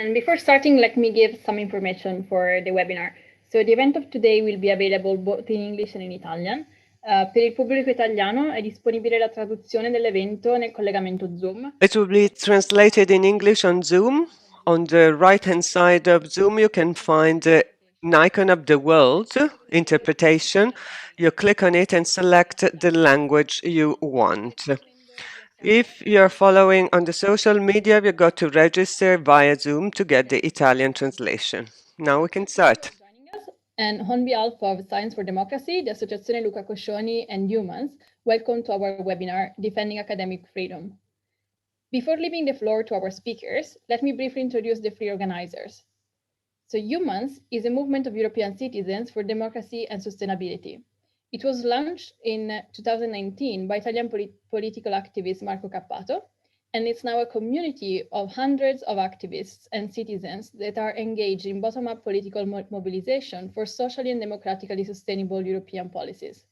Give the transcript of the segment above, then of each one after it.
And before starting, let me give some information for the webinar. So the event of today will be available both in English and in Italian. Per il pubblico italiano è disponibile la traduzione dell'evento nel collegamento Zoom. It will be translated in English on Zoom. On the right-hand side of Zoom, you can find an icon of the world interpretation. You click on it and select the language you want. If you're following on the social media, you've got to register via Zoom to get the Italian translation. Now we can start. And on behalf of Science for Democracy, the Associazione Luca Coscioni and Humans, welcome to our webinar, Defending Academic Freedom. Before leaving the floor to our speakers, let me briefly introduce the three organizers. So Humans is a movement of European citizens for democracy and sustainability. It was launched in 2019 by Italian political activist Marco Cappato, and it's now a community of hundreds of activists and citizens that are engaged in bottom-up political mobilization for socially and democratically sustainable European policies.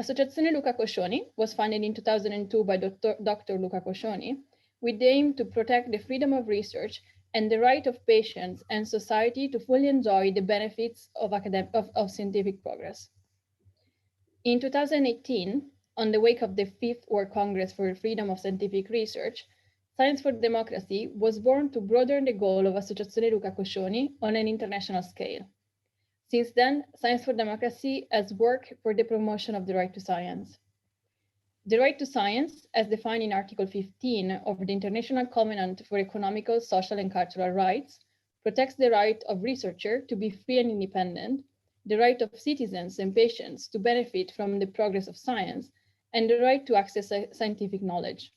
Associazione Luca Coscioni was founded in 2002 by Dr. Luca Coscioni with the aim to protect the freedom of research and the right of patients and society to fully enjoy the benefits of scientific progress. In 2018, on the wake of the 5th World Congress for Freedom of Scientific Research, Science for Democracy was born to broaden the goal of Associazione Luca Coscioni on an international scale. Since then, Science for Democracy has worked for the promotion of the right to science. The right to science, as defined in Article 15 of the International Covenant for Economical, Social and Cultural Rights, protects the right of researchers to be free and independent, the right of citizens and patients to benefit from the progress of science, and the right to access scientific knowledge.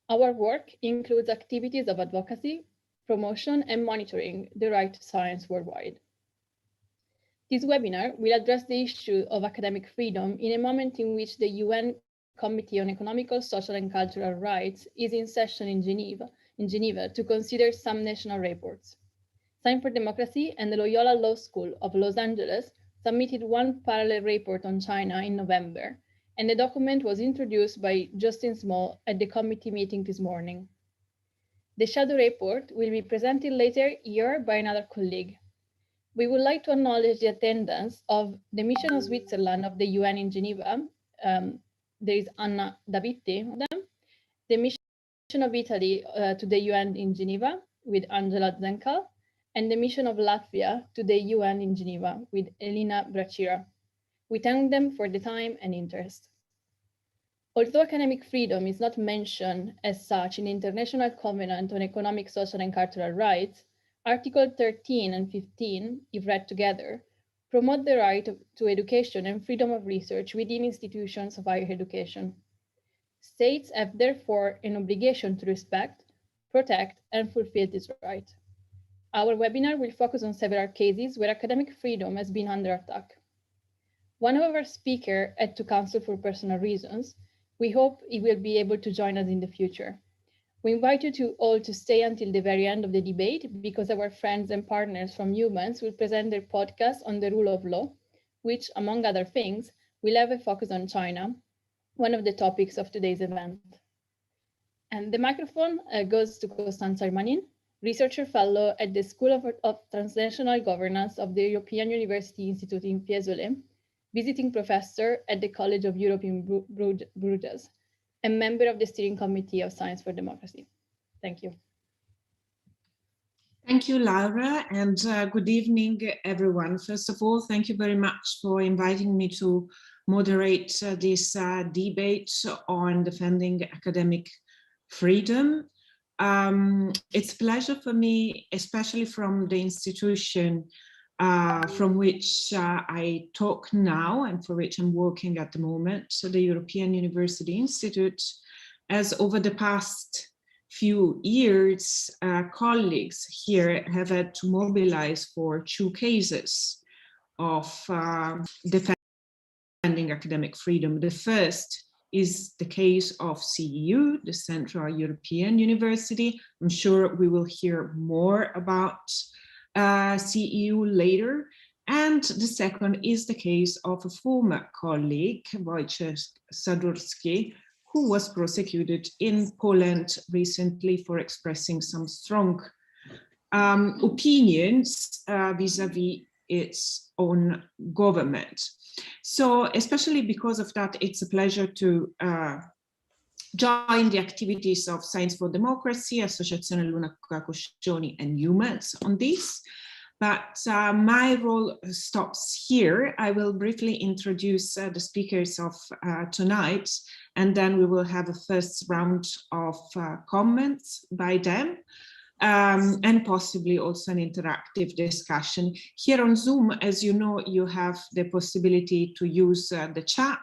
Our work includes activities of advocacy, promotion, and monitoring the right to science worldwide. This webinar will address the issue of academic freedom in a moment in which the UN Committee on Economical, Social, and Cultural Rights is in session in Geneva to consider some national reports. Science for Democracy and the Loyola Law School of Los Angeles submitted one parallel report on China in November, and the document was introduced by Justin Small at the committee meeting this morning. The shadow report will be presented later here by another colleague. We would like to acknowledge the attendance of the mission of Switzerland of the UN in Geneva. There is Anna Davitti, the mission of Italy to the UN in Geneva with Angela Zenkel, and the mission of Latvia to the UN in Geneva with Elina Bracira. We thank them for the time and interest. Although academic freedom is not mentioned as such in the International Covenant on Economic, Social and Cultural Rights, Article 13 and 15, if read together, promote the right to education and freedom of research within institutions of higher education. States have therefore an obligation to respect, protect, and fulfill this right. Our webinar will focus on several cases where academic freedom has been under attack. One of our speakers had to cancel for personal reasons. We hope he will be able to join us in the future. We invite you all to stay until the very end of the debate because our friends and partners from Humans will present their podcast on the rule of law, which, among other things, will have a focus on China, one of the topics of today's event. And the microphone goes to Costanza Armanin, researcher fellow at the School of Transnational Governance of the European University Institute in Fiesole, visiting professor at the College of Europe in Bruges, and member of the Steering Committee of Science for Democracy. Thank you. Thank you, Laura, and good evening, everyone. First of all, thank you very much for inviting me to moderate this debate on defending academic freedom. It's a pleasure for me, especially from the institution from which I talk now and for which I'm working at the moment, so the European University Institute, as over the past few years, colleagues here have had to mobilize for two cases of defending academic freedom. The first is the case of CEU, the Central European University. I'm sure we will hear more about CEU later. And the second is the case of a former colleague, Wojciech Sadurski, who was prosecuted in Poland recently for expressing some strong opinions vis-a-vis its own government. So especially because of that, it's a pleasure to join the activities of Science for Democracy, Associazione Luca Coscioni, and Humans on this. But my role stops here. I will briefly introduce the speakers of tonight, and then we will have a first round of comments by them, and possibly also an interactive discussion. Here on Zoom, as you know, you have the possibility to use the chat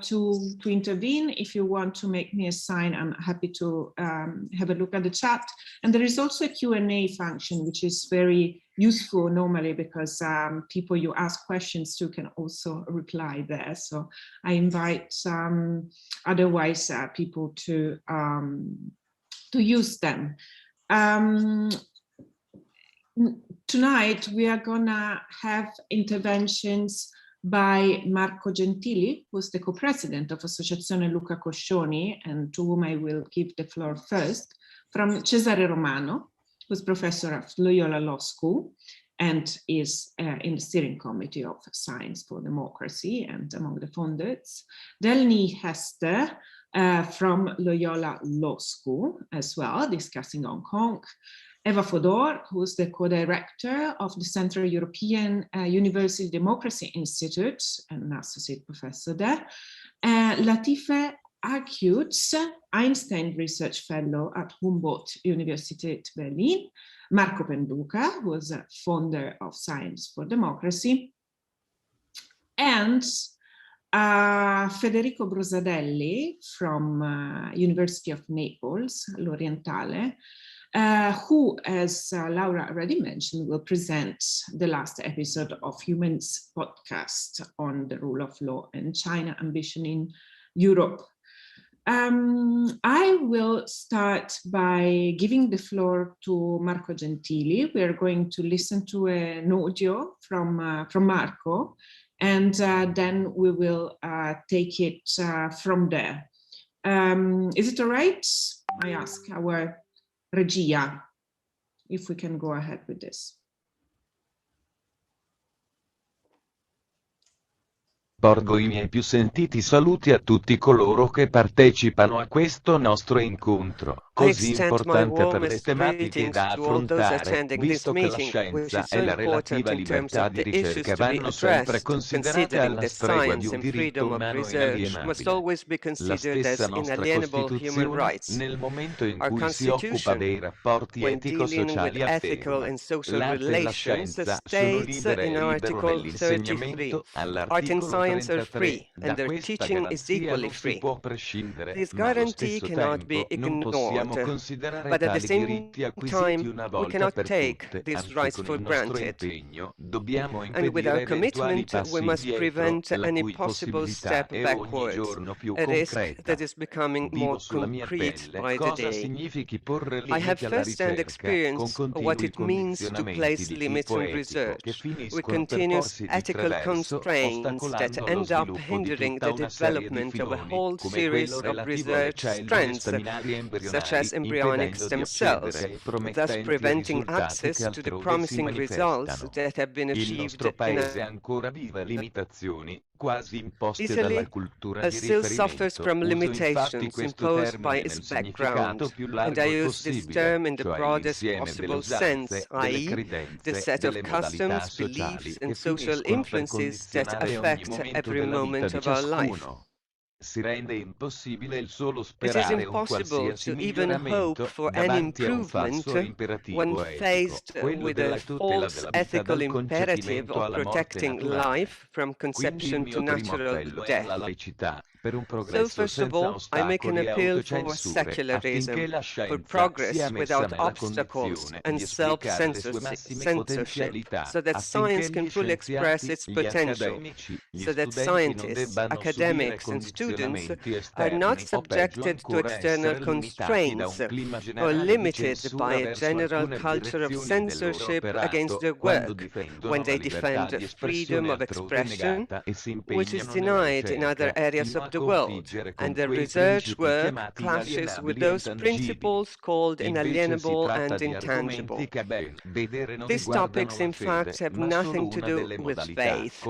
to intervene. If you want to make me a sign, I'm happy to have a look at the chat. And there is also a Q&A function, which is very useful normally because people you ask questions to can also reply there. So I invite otherwise people to use them. Tonight, we are gonna have interventions by Marco Gentili, who's the co-president of Associazione Luca Coscioni, and to whom I will give the floor first, from Cesare Romano, who's professor at Loyola Law School and is in the steering committee of Science for Democracy and among the founders. Delny Hester from Loyola Law School as well, discussing Hong Kong. Eva Fedor, who is the co-director of the Central European University Democracy Institute and an associate professor there. Latife Akutz, Einstein Research Fellow at Humboldt University Berlin. Marco Penduca, who is a founder of Science for Democracy. And Federico Brosadelli from University of Naples, L'Orientale, who, as Laura already mentioned, will present the last episode of Humans podcast on the rule of law and China ambition in Europe. I will start by giving the floor to Marco Gentili. We are going to listen to an audio from Marco, and then we will take it from there. Is it all right? I ask our Regia, if we can go ahead with this. Porgo i miei più sentiti saluti a tutti coloro che partecipano a questo nostro incontro, così importante per le tematiche da affrontare, visto che la scienza e la relativa libertà di ricerca vanno sempre considerate alla stregua di un diritto umano inalienabile. La stessa nostra Costituzione, nel momento in cui si occupa dei rapporti etico-sociali, afferma: l'arte e la scienza sono libere e libero nell'insegnamento. All'articolo are free, and their teaching is equally free. This guarantee cannot be ignored, but at the same time, we cannot take these rights for granted. And with our commitment, we must prevent any possible step backwards, a risk that is becoming more concrete by the day. I have first-hand experience of what it means to place limits on research, with continuous ethical constraints that end up hindering the development of a whole series of research strands, such as embryonic stem cells, thus preventing access to the promising results that have been achieved Italy still suffers from limitations imposed by its background, and I use this term in the broadest possible sense, i.e., the set of customs, beliefs, and social influences that affect every moment of our life. It is impossible to even hope for an improvement when faced with a false ethical imperative of protecting life from conception to natural death. So first of all, I make an appeal for secularism, for progress without obstacles and self-censorship, so that science can fully express its potential, so that scientists, academics, and students students are not subjected to external constraints or limited by a general culture of censorship against their work when they defend freedom of expression, which is denied in other areas of the world, and their research work clashes with those principles called inalienable and intangible. These topics, in fact, have nothing to do with faith,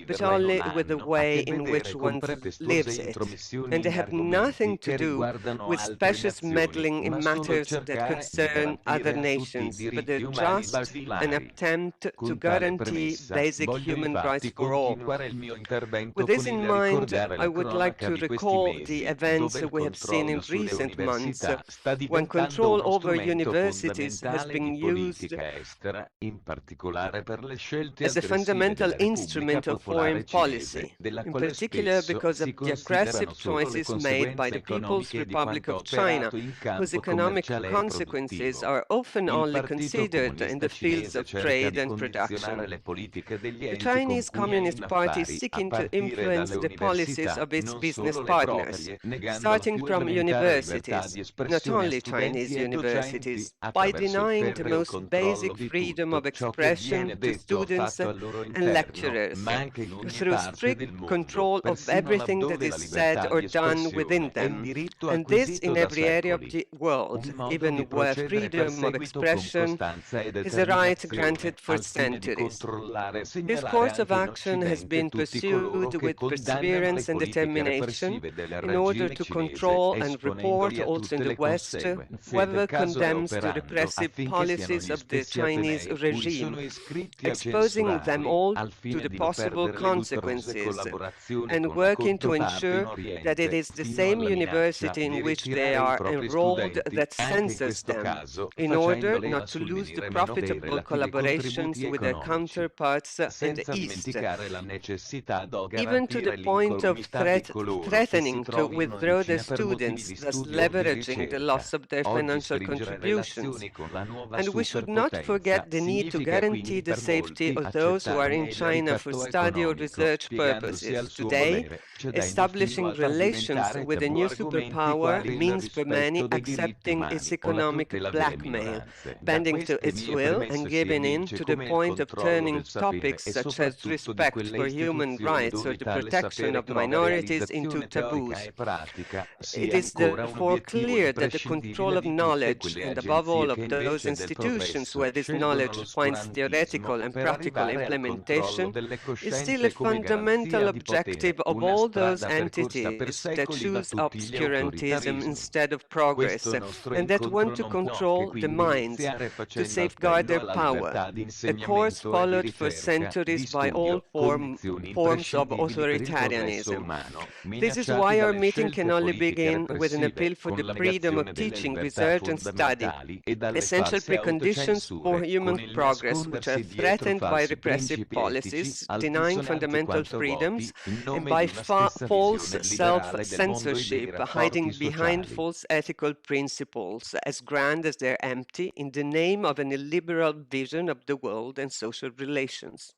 but only with the way in which one lives it, and they have nothing to do with specious meddling in matters that concern other nations, but they're just an attempt to guarantee basic human rights for all. With this in mind, I would like to recall the events we have seen in recent months when control over universities has been used as a fundamental instrument of foreign policy, in particular because of the aggressive choices made by the People's Republic of China, whose economic consequences are often only considered in the fields of trade and production. The Chinese Communist Party is seeking to influence the policies of its business partners, starting from universities, not only Chinese universities, by denying the most basic freedom of expression to students and lecturers, through strict control of everything that is said or done within them, and this in every area of the world, even where freedom of expression is a right granted for centuries. This course of action has been pursued with perseverance and determination in order to control and report also in the West whoever condemns the repressive policies of the Chinese regime, exposing them all to the possible consequences and working to ensure that it is the same university in which they are enrolled that censors them, in order not to lose the profitable collaborations with their counterparts in the East, even to the point of threatening to withdraw their students, thus leveraging the loss of their financial contributions. And we should not forget the need to guarantee the safety of those who are in China for study or research purposes. Today, establishing relations with a new superpower means for many accepting its economic blackmail, bending to its will and giving in to the point of turning topics such as respect for human rights or the protection of minorities into taboos. It is therefore clear that the control of knowledge, and above all of those institutions where this knowledge finds theoretical and practical implementation, is still a fundamental objective of all those entities that choose obscurantism instead of progress, and that want to control the minds to safeguard their power, a course followed for centuries by all forms of authoritarianism. This is why our meeting can only begin with an appeal for the freedom of teaching, research and study, essential preconditions for human progress, which are threatened by repressive policies, denying fundamental freedoms, and by false self-censorship, hiding behind false ethical principles, as grand as they're empty, in the name of an illiberal vision of the world and social relations.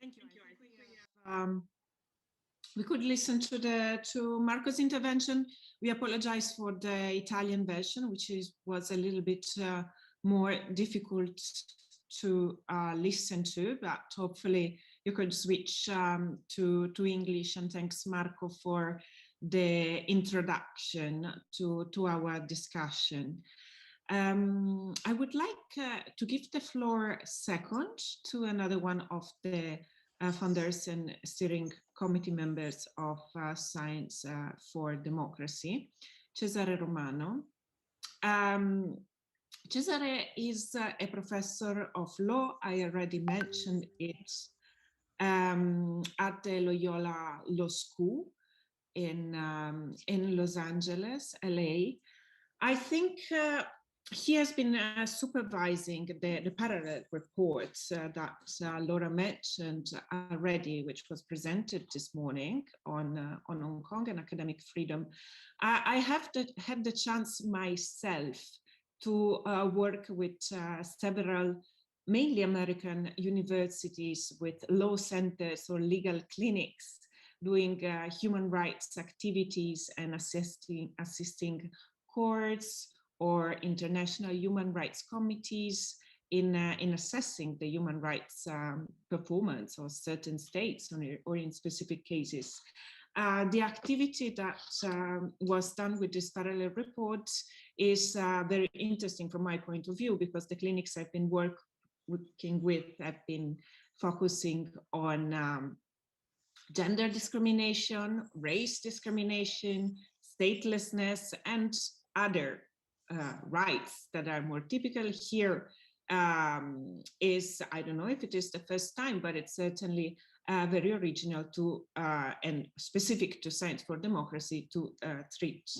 Thank you. We could listen to Marco's intervention. We apologize for the Italian version, which was a little bit more difficult to listen to, but hopefully you could switch to English. And thanks, Marco, for the introduction to our discussion. I would like to give the floor second to another one of the founders and steering committee members of Science for Democracy, Cesare Romano. Cesare is a professor of law. I already mentioned it at the Loyola Law School in Los Angeles, LA. I think he has been supervising the parallel reports that Laura mentioned already, which was presented this morning on Hong Kong and academic freedom. I have had the chance myself to work with several mainly American universities with law centers or legal clinics doing human rights activities and assisting courts or international human rights committees in assessing the human rights performance of certain states or in specific cases. The activity that was done with this parallel report is very interesting from my point of view, because the clinics I've been working with have been focusing on gender discrimination, race discrimination, statelessness, and other rights that are more typical here. Is, I don't know if it is the first time, but it's certainly very original to and specific to Science for Democracy to treat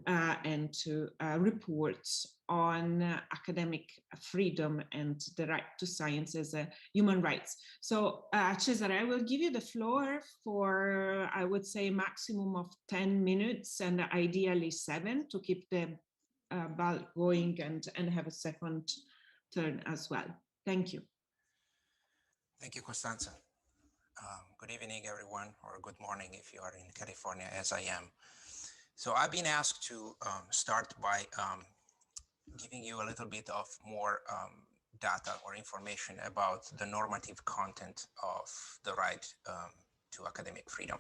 and to report on academic freedom and the right to science as a human rights. So Cesare, I will give you the floor for, I would say, maximum of 10 minutes and ideally 7 to keep the bulk going and have a second turn as well. Thank you. Thank you, Costanza. Good evening, everyone, or good morning if you are in California, as I am. So I've been asked to start by giving you a little bit of more data or information about the normative content of the right to academic freedom.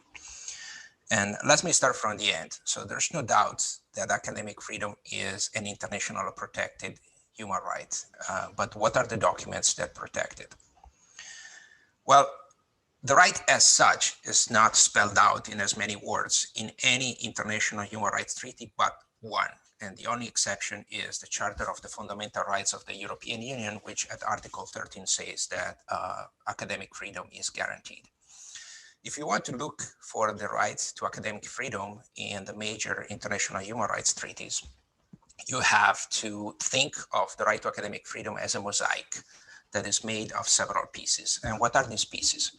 And let me start from the end. So there's no doubt that academic freedom is an international protected human right. But what are the documents that protect it? Well, the right as such is not spelled out in as many words in any international human rights treaty but one. And the only exception is the Charter of the Fundamental Rights of the European Union, which at Article 13 says that academic freedom is guaranteed. If you want to look for the right to academic freedom in the major international human rights treaties, you have to think of the right to academic freedom as a mosaic that is made of several pieces. And what are these pieces?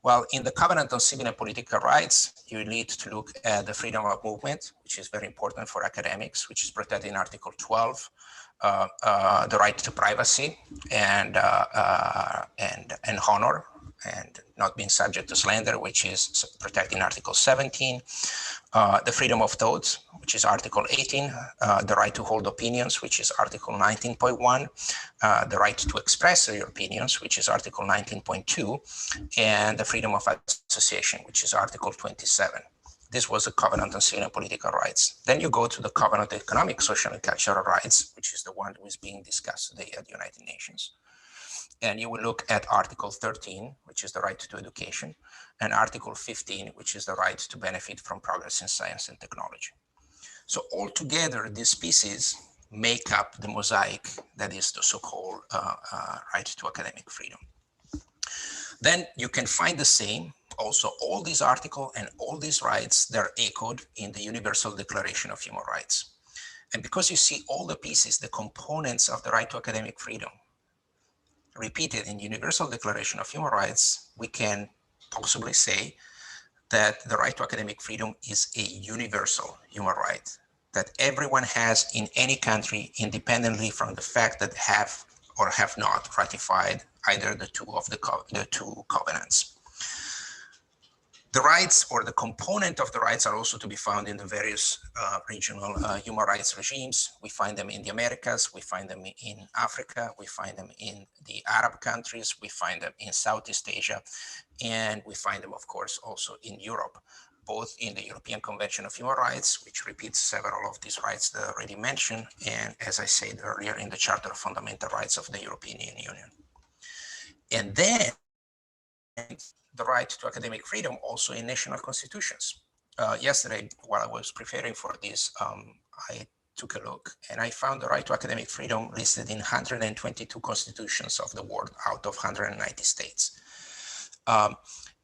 Well, in the Covenant on Civil and Political Rights, you need to look at the freedom of movement, which is very important for academics, which is protected in Article 12, the right to privacy and honor, and not being subject to slander, which is protected in Article 17, the freedom of thought, which is Article 18, the right to hold opinions, which is Article 19.1, the right to express your opinions, which is Article 19.2, and the freedom of association, which is Article 27. This was the Covenant on Civil and Political Rights. Then you go to the Covenant on Economic, Social, and Cultural Rights, which is the one that is being discussed today at the United Nations. And you will look at Article 13, which is the right to education, and Article 15, which is the right to benefit from progress in science and technology. So altogether, these pieces make up the mosaic that is the so-called right to academic freedom. Then you can find the same, also all these articles and all these rights, they're echoed in the Universal Declaration of Human Rights. And because you see all the pieces, the components of the right to academic freedom, repeated in Universal Declaration of Human Rights, we can possibly say that the right to academic freedom is a universal human right that everyone has in any country, independently from the fact that have or have not ratified either the two covenants. The rights or the component of the rights are also to be found in the various regional human rights regimes. We find them in the Americas, we find them in Africa, we find them in the Arab countries, we find them in Southeast Asia, and we find them, of course, also in Europe, both in the European Convention of Human Rights, which repeats several of these rights that I already mentioned, and as I said earlier, in the Charter of Fundamental Rights of the European Union. And then the right to academic freedom also in national constitutions. Yesterday, while I was preparing for this, I took a look and I found the right to academic freedom listed in 122 constitutions of the world out of 190 states.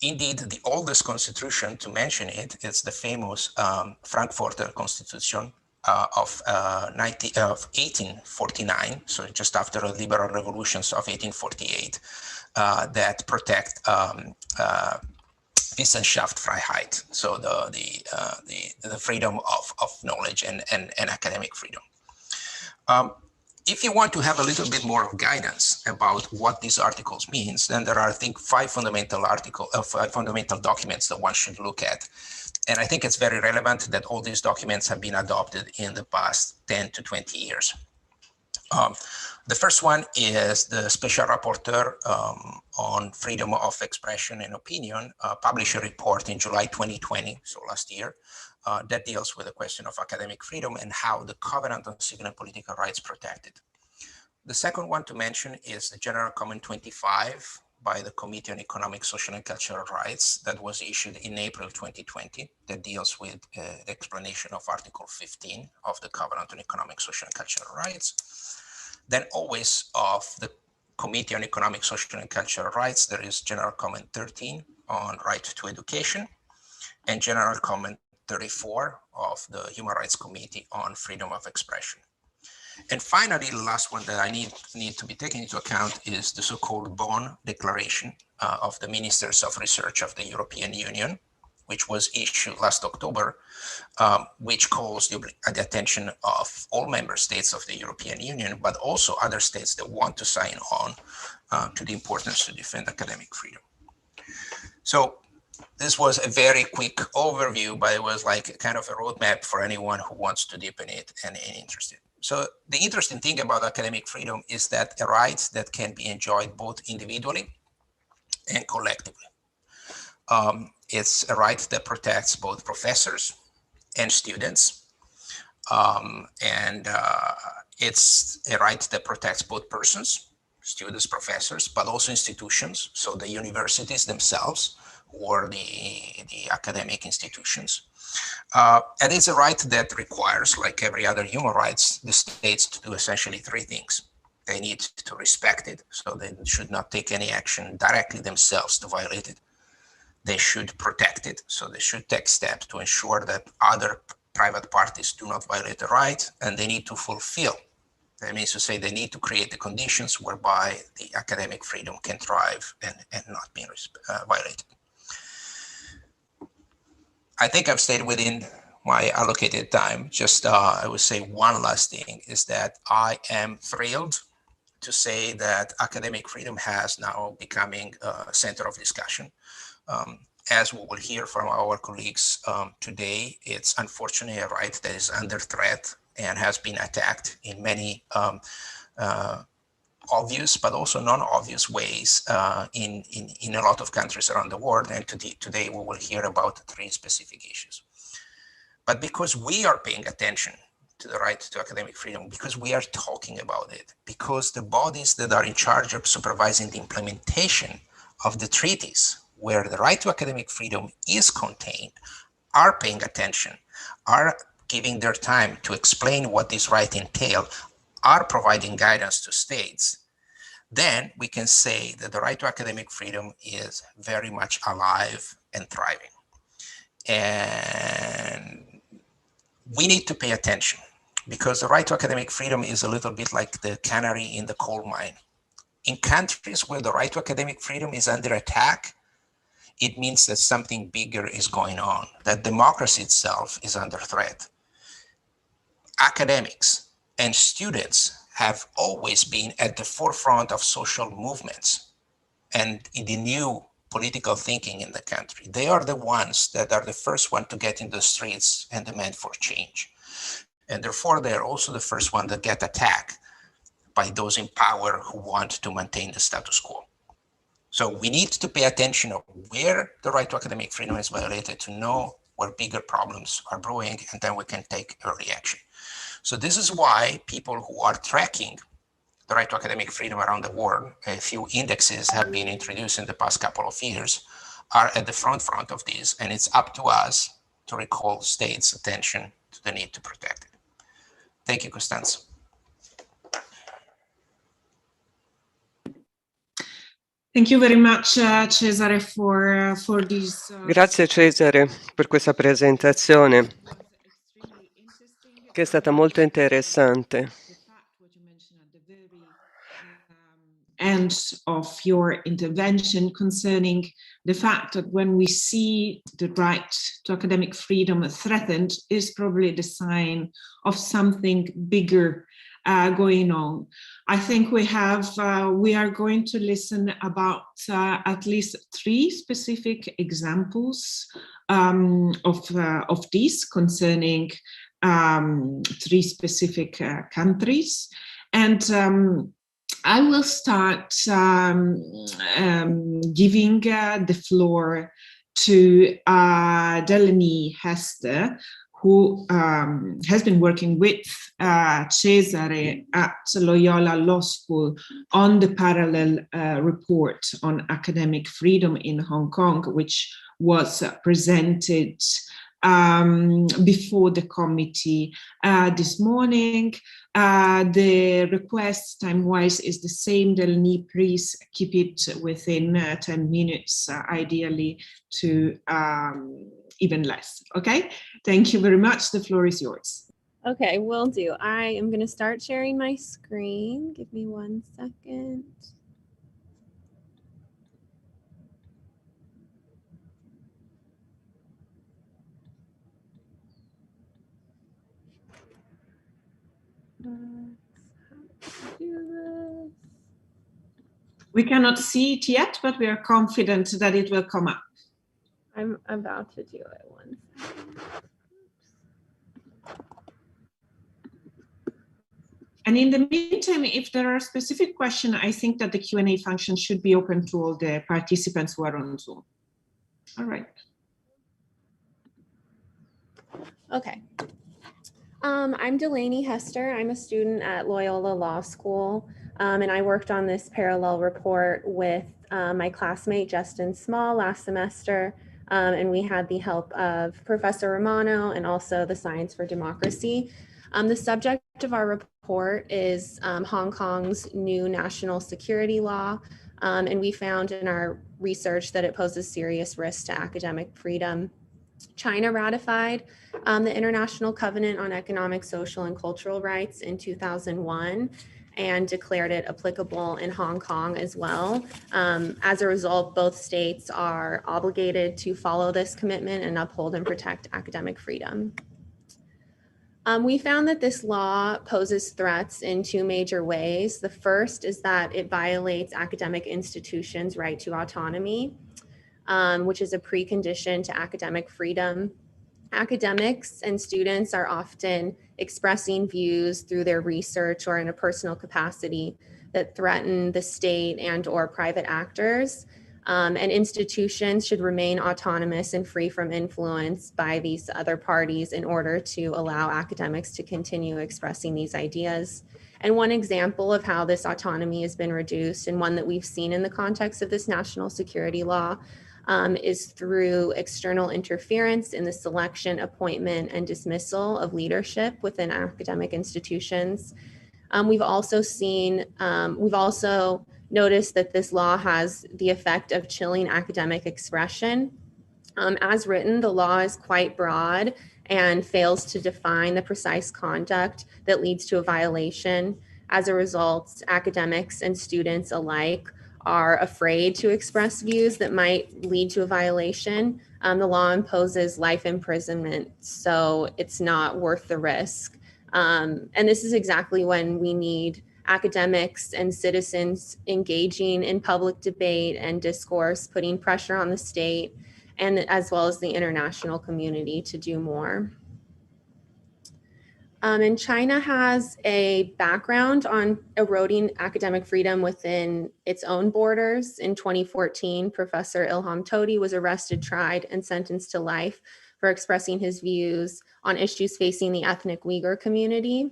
Indeed, the oldest constitution, to mention it, is the famous Frankfurter Constitution of 1849, so just after the liberal revolutions of 1848, that protect Wissenschaftsfreiheit, so the freedom of knowledge and academic freedom. If you want to have a little bit more of guidance about what these articles means, then there are, I think, five fundamental documents that one should look at. And I think it's very relevant that all these documents have been adopted in the past 10 to 20 years. The first one is the Special Rapporteur on Freedom of Expression and Opinion published a report in July 2020, so last year, that deals with the question of academic freedom and how the Covenant on Civil and Political Rights protect it. The second one to mention is the General Comment 25 by the Committee on Economic, Social and Cultural Rights that was issued in April 2020 that deals with the explanation of Article 15 of the Covenant on Economic, Social and Cultural Rights. Then always of the Committee on Economic, Social and Cultural Rights, there is General Comment 13 on right to education and General Comment 34 of the Human Rights Committee on freedom of expression. And finally, the last one that I need to be taken into account is the so-called Bonn Declaration of the Ministers of Research of the European Union, which was issued last October, which calls the attention of all member states of the European Union, but also other states that want to sign on to the importance to defend academic freedom. So this was a very quick overview, but it was like kind of a roadmap for anyone who wants to deepen it and interested. So the interesting thing about academic freedom is that a right that can be enjoyed both individually and collectively. It's a right that protects both professors and students. It's a right that protects both persons, students, professors, but also institutions. So the universities themselves or the academic institutions. And it's a right that requires, like every other human rights, the states to do essentially three things. They need to respect it, so they should not take any action directly themselves to violate it. They should protect it, so they should take steps to ensure that other private parties do not violate the right, and they need to fulfill. That means to say they need to create the conditions whereby the academic freedom can thrive and not be violated. I think I've stayed within my allocated time. Just I would say one last thing is that I am thrilled to say that academic freedom has now becoming a center of discussion. As we will hear from our colleagues today, it's unfortunately a right that is under threat and has been attacked in many obvious but also non-obvious ways in a lot of countries around the world. And today we will hear about three specific issues. But because we are paying attention to the right to academic freedom, because we are talking about it, because the bodies that are in charge of supervising the implementation of the treaties where the right to academic freedom is contained are paying attention, are giving their time to explain what this right entails, are providing guidance to states, then we can say that the right to academic freedom is very much alive and thriving. And we need to pay attention because the right to academic freedom is a little bit like the canary in the coal mine. In countries where the right to academic freedom is under attack, it means that something bigger is going on, that democracy itself is under threat. Academics and students have always been at the forefront of social movements and in the new political thinking in the country. They are the ones that are the first one to get in the streets and demand for change. And therefore, they're also the first one that get attacked by those in power who want to maintain the status quo. So we need to pay attention of where the right to academic freedom is violated to know where bigger problems are brewing, and then we can take early action. So this is why people who are tracking the right to academic freedom around the world, a few indexes have been introduced in the past couple of years, are at the front of this, and it's up to us to recall states' attention to the need to protect it. Thank you, Costanza. Thank you very much, Cesare, for this. Grazie Cesare per questa presentazione che è stata molto interessante. End of your intervention concerning the fact that when we see the right to academic freedom threatened is probably the sign of something bigger going on. I think we are going to listen about at least 3 specific examples of this concerning 3 specific countries. And I will start giving the floor to Delaney Hester, who has been working with Cesare at Loyola Law School on the parallel report on academic freedom in Hong Kong, which was presented before the committee this morning. The request time-wise is the same. Delaney, please keep it within 10 minutes, ideally to even less. Okay, thank you very much. The floor is yours. Okay, will do. I am going to start sharing my screen. Give me 1 second. We cannot see it yet, but we are confident that it will come up. I'm about to do it. 1 second. And in the meantime, if there are specific questions, I think that the Q&A function should be open to all the participants who are on Zoom. All right. Okay. I'm Delaney Hester. I'm a student at Loyola Law School, and I worked on this parallel report with my classmate Justin Small last semester, and we had the help of Professor Romano and also the Science for Democracy. The subject of our report is Hong Kong's new national security law, and we found in our research that it poses serious risks to academic freedom. China ratified the International Covenant on Economic, Social, and Cultural Rights in 2001 and declared it applicable in Hong Kong as well. As a result, both states are obligated to follow this commitment and uphold and protect academic freedom. We found that this law poses threats in 2 major ways. The first is that it violates academic institutions' right to autonomy, which is a precondition to academic freedom. Academics and students are often expressing views through their research or in a personal capacity that threaten the state and or private actors. And institutions should remain autonomous and free from influence by these other parties in order to allow academics to continue expressing these ideas. And one example of how this autonomy has been reduced, and one that we've seen in the context of this national security law, is through external interference in the selection, appointment, and dismissal of leadership within academic institutions. We've also noticed that this law has the effect of chilling academic expression. As written, the law is quite broad and fails to define the precise conduct that leads to a violation. As a result, academics and students alike are afraid to express views that might lead to a violation. The law imposes life imprisonment, so it's not worth the risk. And this is exactly when we need academics and citizens engaging in public debate and discourse, putting pressure on the state, and as well as the international community to do more. And China has a background on eroding academic freedom within its own borders. In 2014, Professor Ilham Tohti was arrested, tried, and sentenced to life for expressing his views on issues facing the ethnic Uyghur community.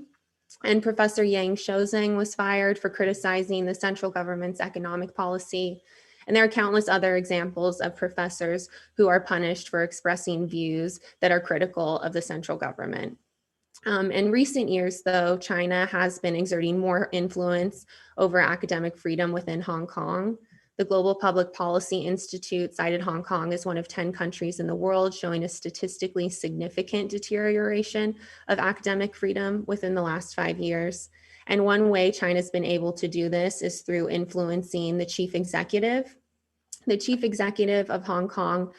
And Professor Yang Shozeng was fired for criticizing the central government's economic policy. And there are countless other examples of professors who are punished for expressing views that are critical of the central government. In recent years, though, China has been exerting more influence over academic freedom within Hong Kong. The Global Public Policy Institute cited Hong Kong as one of 10 countries in the world showing a statistically significant deterioration of academic freedom within the last 5 years. And one way China's been able to do this is through influencing the chief executive. The chief executive of Hong Kong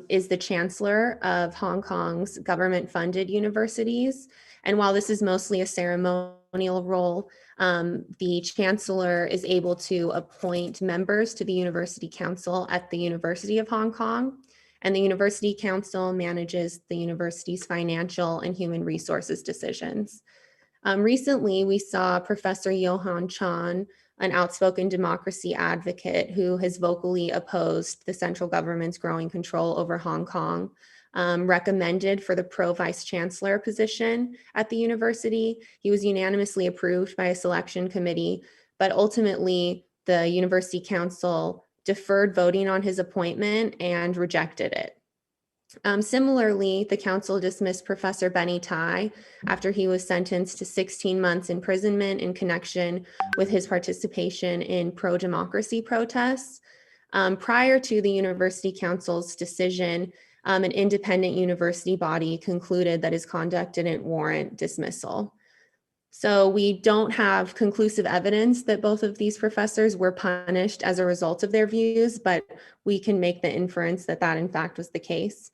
is the chancellor of Hong Kong's government-funded universities. And while this is mostly a ceremonial role, the chancellor is able to appoint members to the University Council at the University of Hong Kong. And the University Council manages the university's financial and human resources decisions. Recently, we saw Professor Johan Chan, an outspoken democracy advocate who has vocally opposed the central government's growing control over Hong Kong, recommended for the pro-vice chancellor position at the university. He was unanimously approved by a selection committee, but ultimately the University Council deferred voting on his appointment and rejected it. Similarly, the council dismissed Professor Benny Tai after he was sentenced to 16 months imprisonment in connection with his participation in pro-democracy protests. Prior to the University Council's decision, an independent university body concluded that his conduct didn't warrant dismissal. So we don't have conclusive evidence that both of these professors were punished as a result of their views, but we can make the inference that that in fact was the case.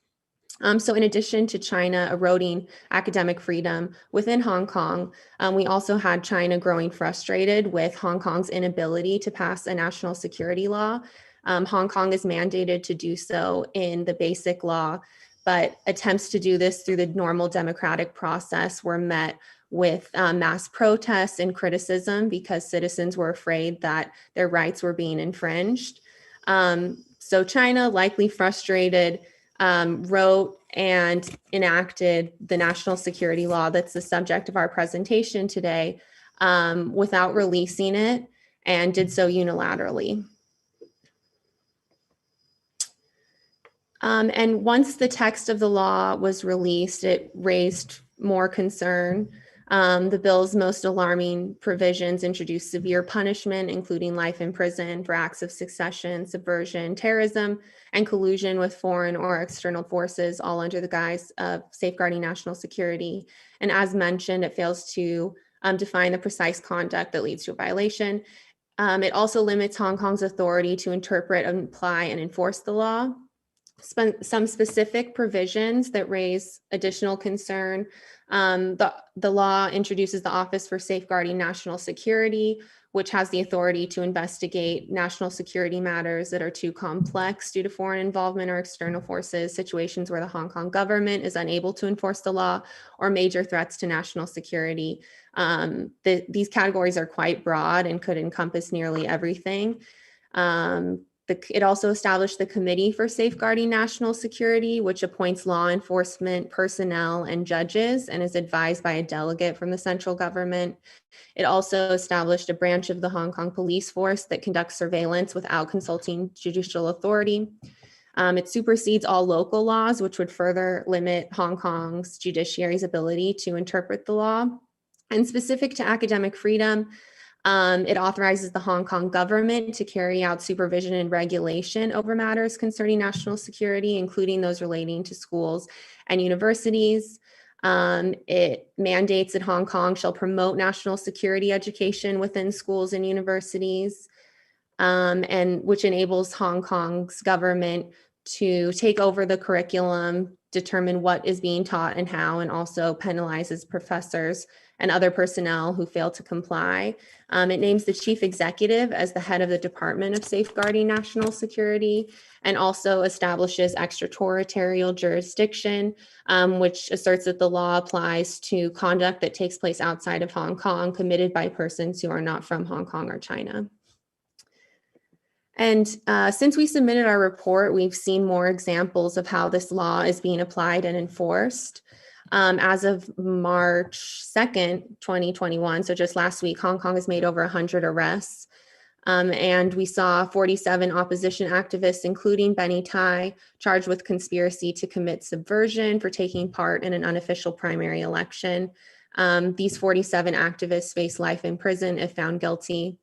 So in addition to China eroding academic freedom within Hong Kong, we also had China growing frustrated with Hong Kong's inability to pass a national security law. Hong Kong is mandated to do so in the basic law, but attempts to do this through the normal democratic process were met with mass protests and criticism because citizens were afraid that their rights were being infringed. So China, likely frustrated, wrote and enacted the national security law that's the subject of our presentation today without releasing it, and did so unilaterally. And once the text of the law was released, it raised more concern. The bill's most alarming provisions introduced severe punishment, including life in prison for acts of secession, subversion, terrorism, and collusion with foreign or external forces, all under the guise of safeguarding national security. And as mentioned, it fails to define the precise conduct that leads to a violation. It also limits Hong Kong's authority to interpret, apply, and enforce the law. Some specific provisions that raise additional concern. The law introduces the Office for Safeguarding National Security, which has the authority to investigate national security matters that are too complex due to foreign involvement or external forces, situations where the Hong Kong government is unable to enforce the law, or major threats to national security. These categories are quite broad and could encompass nearly everything. It also established the Committee for Safeguarding National Security, which appoints law enforcement personnel and judges and is advised by a delegate from the central government. It also established a branch of the Hong Kong police force that conducts surveillance without consulting judicial authority. It supersedes all local laws, which would further limit Hong Kong's judiciary's ability to interpret the law. And specific to academic freedom, it authorizes the Hong Kong government to carry out supervision and regulation over matters concerning national security, including those relating to schools and universities. It mandates that Hong Kong shall promote national security education within schools and universities, and which enables Hong Kong's government to take over the curriculum, determine what is being taught and how, and also penalizes professors and other personnel who fail to comply. It names the chief executive as the head of the Department of Safeguarding National Security, and also establishes extraterritorial jurisdiction, which asserts that the law applies to conduct that takes place outside of Hong Kong, committed by persons who are not from Hong Kong or China. And since we submitted our report, we've seen more examples of how this law is being applied and enforced. As of March 2nd, 2021, so just last week, Hong Kong has made over 100 arrests. And we saw 47 opposition activists, including Benny Tai, charged with conspiracy to commit subversion for taking part in an unofficial primary election. These 47 activists face life in prison if found guilty.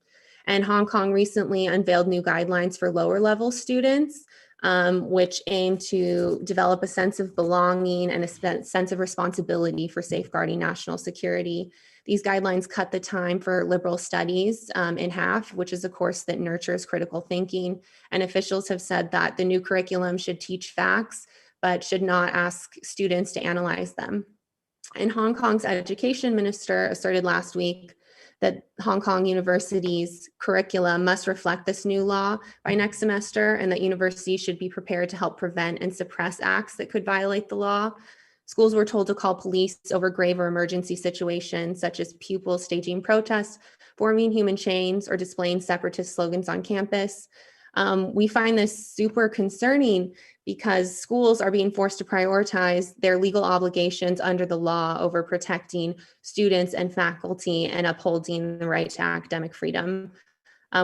And Hong Kong recently unveiled new guidelines for lower level students, which aim to develop a sense of belonging and a sense of responsibility for safeguarding national security. These guidelines cut the time for liberal studies in half, which is a course that nurtures critical thinking. And officials have said that the new curriculum should teach facts, but should not ask students to analyze them. And Hong Kong's education minister asserted last week that Hong Kong University's curriculum must reflect this new law by next semester, and that universities should be prepared to help prevent and suppress acts that could violate the law. Schools were told to call police over grave or emergency situations, such as pupils staging protests, forming human chains, or displaying separatist slogans on campus. We find this super concerning because schools are being forced to prioritize their legal obligations under the law over protecting students and faculty and upholding the right to academic freedom.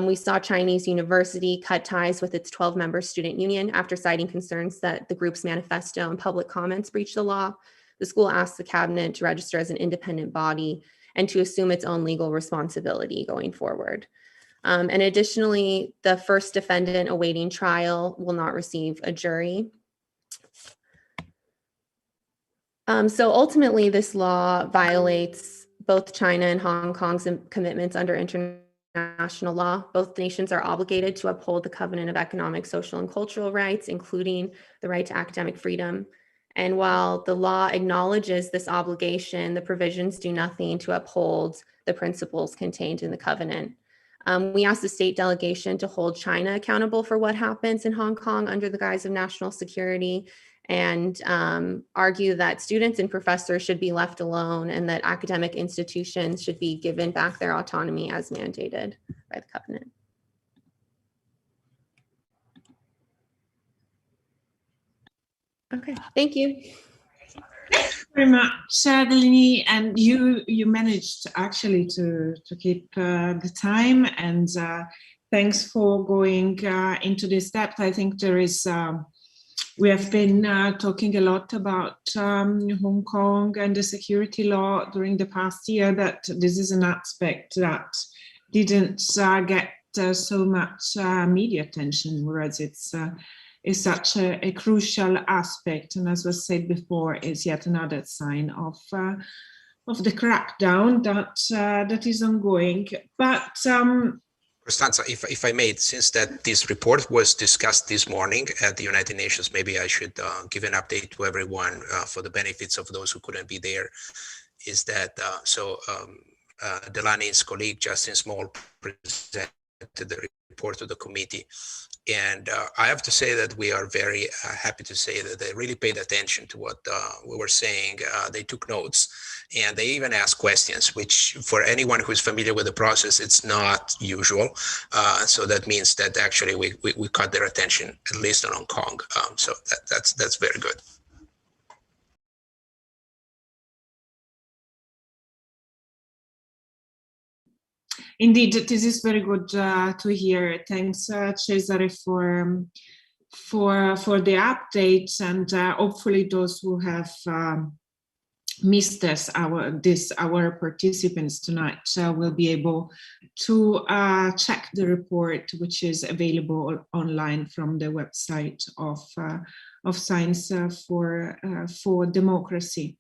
We saw Chinese University cut ties with its 12-member student union after citing concerns that the group's manifesto and public comments breached the law. The school asked the cabinet to register as an independent body and to assume its own legal responsibility going forward. And additionally, the first defendant awaiting trial will not receive a jury. So ultimately, this law violates both China and Hong Kong's commitments under international law. Both nations are obligated to uphold the covenant of economic, social, and cultural rights, including the right to academic freedom. And while the law acknowledges this obligation, the provisions do nothing to uphold the principles contained in the covenant. We asked the state delegation to hold China accountable for what happens in Hong Kong under the guise of national security, and argue that students and professors should be left alone and that academic institutions should be given back their autonomy as mandated by the covenant. Okay, thank you. Very much, Delaney, and you managed actually to keep the time, and thanks for going into this depth. I think there is we have been talking a lot about Hong Kong and the security law during the past year, that this is an aspect that didn't get so much media attention, whereas it's is such a crucial aspect, and as was said before, is yet another sign of the crackdown that is ongoing. But Costanza, if I may, since that this report was discussed this morning at the United Nations, maybe I should give an update to everyone for the benefits of those who couldn't be there. Is that Delaney's colleague Justin Small presented the report to the committee. And I have to say that we are very happy to say that they really paid attention to what we were saying. They took notes, and they even asked questions, which for anyone who's familiar with the process, it's not usual. So that means that actually we caught their attention, at least on Hong Kong. So that's very good. Indeed, this is very good to hear. Thanks, Cesare, for the updates, and hopefully those who have missed our participants tonight will be able to check the report, which is available online from the website of Science for Democracy.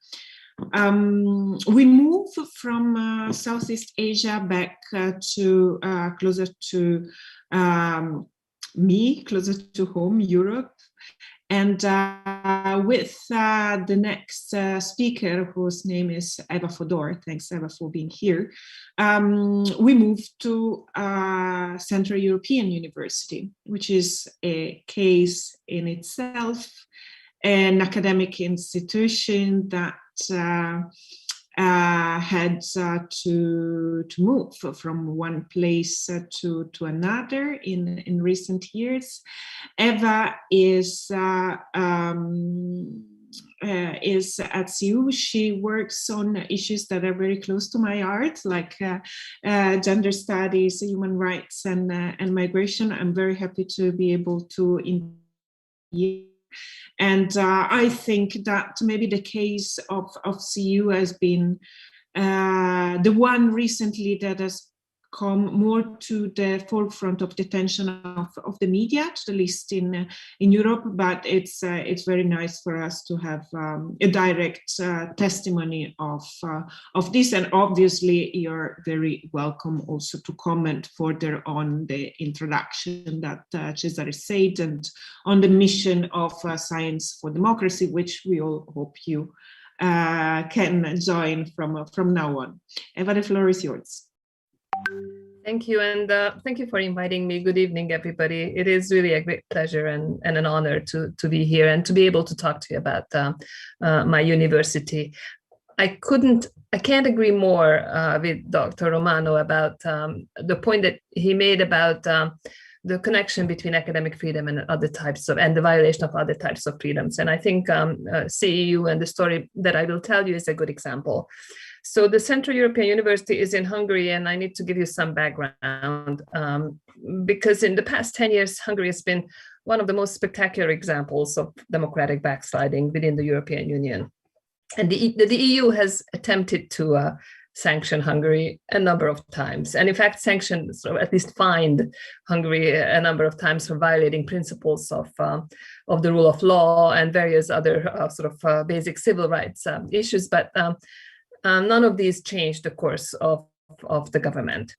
We move from Southeast Asia back to closer to closer to home, Europe, and with the next speaker, whose name is Eva Fedor. Thanks, Eva, for being here. We move to Central European University, which is a case in itself, an academic institution that had to move from one place to another in recent years. Eva is at CU. She works on issues that are very close to my heart, like gender studies, human rights, and migration. I'm very happy to be able to interview. And I think that maybe the case of CU has been the one recently that has come more to the forefront of the attention of the media, to the least in Europe. But it's very nice for us to have a direct testimony of this. And obviously, you're very welcome also to comment further on the introduction that Cesare said, and on the mission of Science for Democracy, which we all hope you can join from now on. Eva, the floor is yours. Thank you, and thank you for inviting me. Good evening, everybody. It is really a great pleasure and an honor to be here and to be able to talk to you about my university. I can't agree more with Dr. Romano about the point that he made about the connection between academic freedom and other types of, and the violation of other types of freedoms. And I think CEU and the story that I will tell you is a good example. So the Central European University is in Hungary, and I need to give you some background because in the past 10 years, Hungary has been one of the most spectacular examples of democratic backsliding within the European Union. And the EU has attempted to sanction Hungary a number of times, and in fact sanctioned, or at least fined Hungary a number of times for violating principles of the rule of law and various other basic civil rights issues. But none of these changed the course of the government.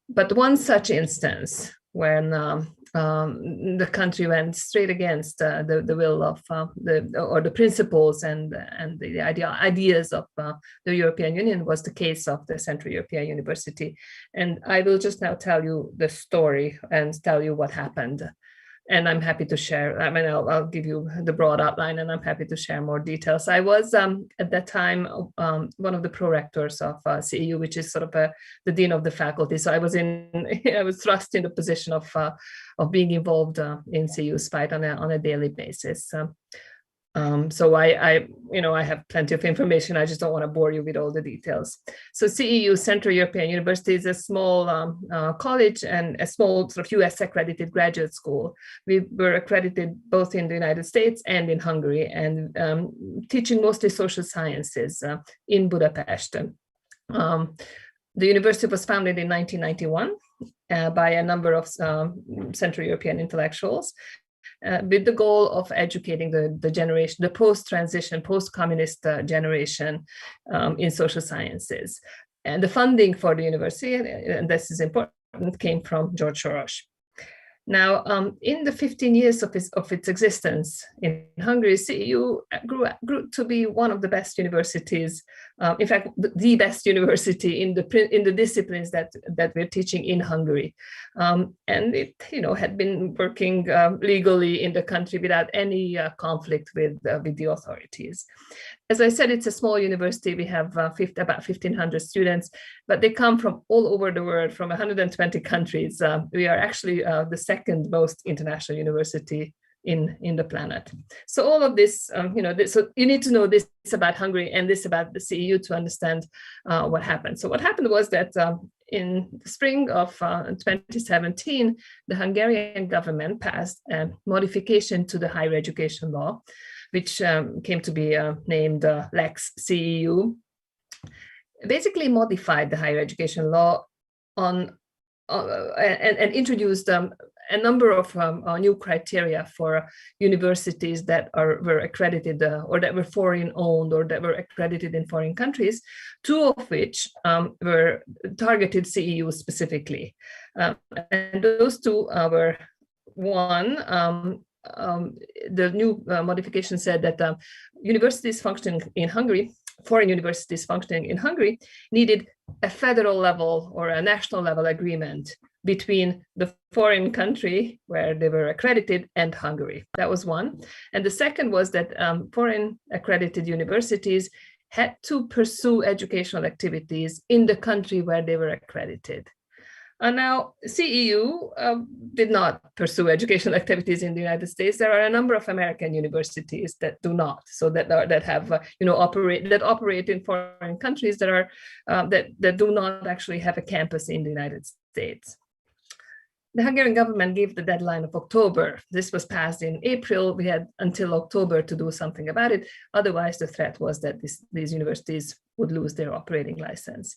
But one such instance when the country went straight against the will of the principles and the ideas of the European Union was the case of the Central European University. And I will just now tell you the story and tell you what happened. And I'm happy to share, I'll give you the broad outline, and I'm happy to share more details. I was at that time one of the pro-rectors of CEU, which is sort of the dean of the faculty. So I was thrust in the position of being involved in CEU Spite on a daily basis. So I have plenty of information. I just don't want to bore you with all the details. So CEU, Central European University, is a small college and a small sort of US accredited graduate school. We were accredited both in the United States and in Hungary, and teaching mostly social sciences in Budapest. The university was founded in 1991 by a number of Central European intellectuals, with the goal of educating the generation, the post-transition, post-communist generation in social sciences. And the funding for the university, and this is important, came from George Soros. Now, in the 15 years of its existence in Hungary, CEU grew to be one of the best universities, in fact, the best university in the disciplines that we're teaching in Hungary. And it, had been working legally in the country without any conflict with the authorities. As I said, it's a small university. We have about 1,500 students, but they come from all over the world, from 120 countries. We are actually the second most international university in the planet. So all of this, so you need to know this about Hungary and this about the CEU to understand what happened. So what happened was that in the spring of 2017, the Hungarian government passed a modification to the higher education law, which came to be named Lex CEU, basically modified the higher education law and introduced a number of new criteria for universities that were accredited or that were foreign owned or that were accredited in foreign countries, two of which were targeted CEU specifically. And those two were one, the new modification said that universities functioning in Hungary, foreign universities functioning in Hungary, needed a federal level or a national level agreement between the foreign country where they were accredited and Hungary. That was one. And the second was that foreign accredited universities had to pursue educational activities in the country where they were accredited. And now CEU did not pursue educational activities in the United States. There are a number of American universities that do not, so that operate in foreign countries that do not actually have a campus in the United States. The Hungarian government gave the deadline of October. This was passed in April. We had until October to do something about it. Otherwise, the threat was that these universities would lose their operating license.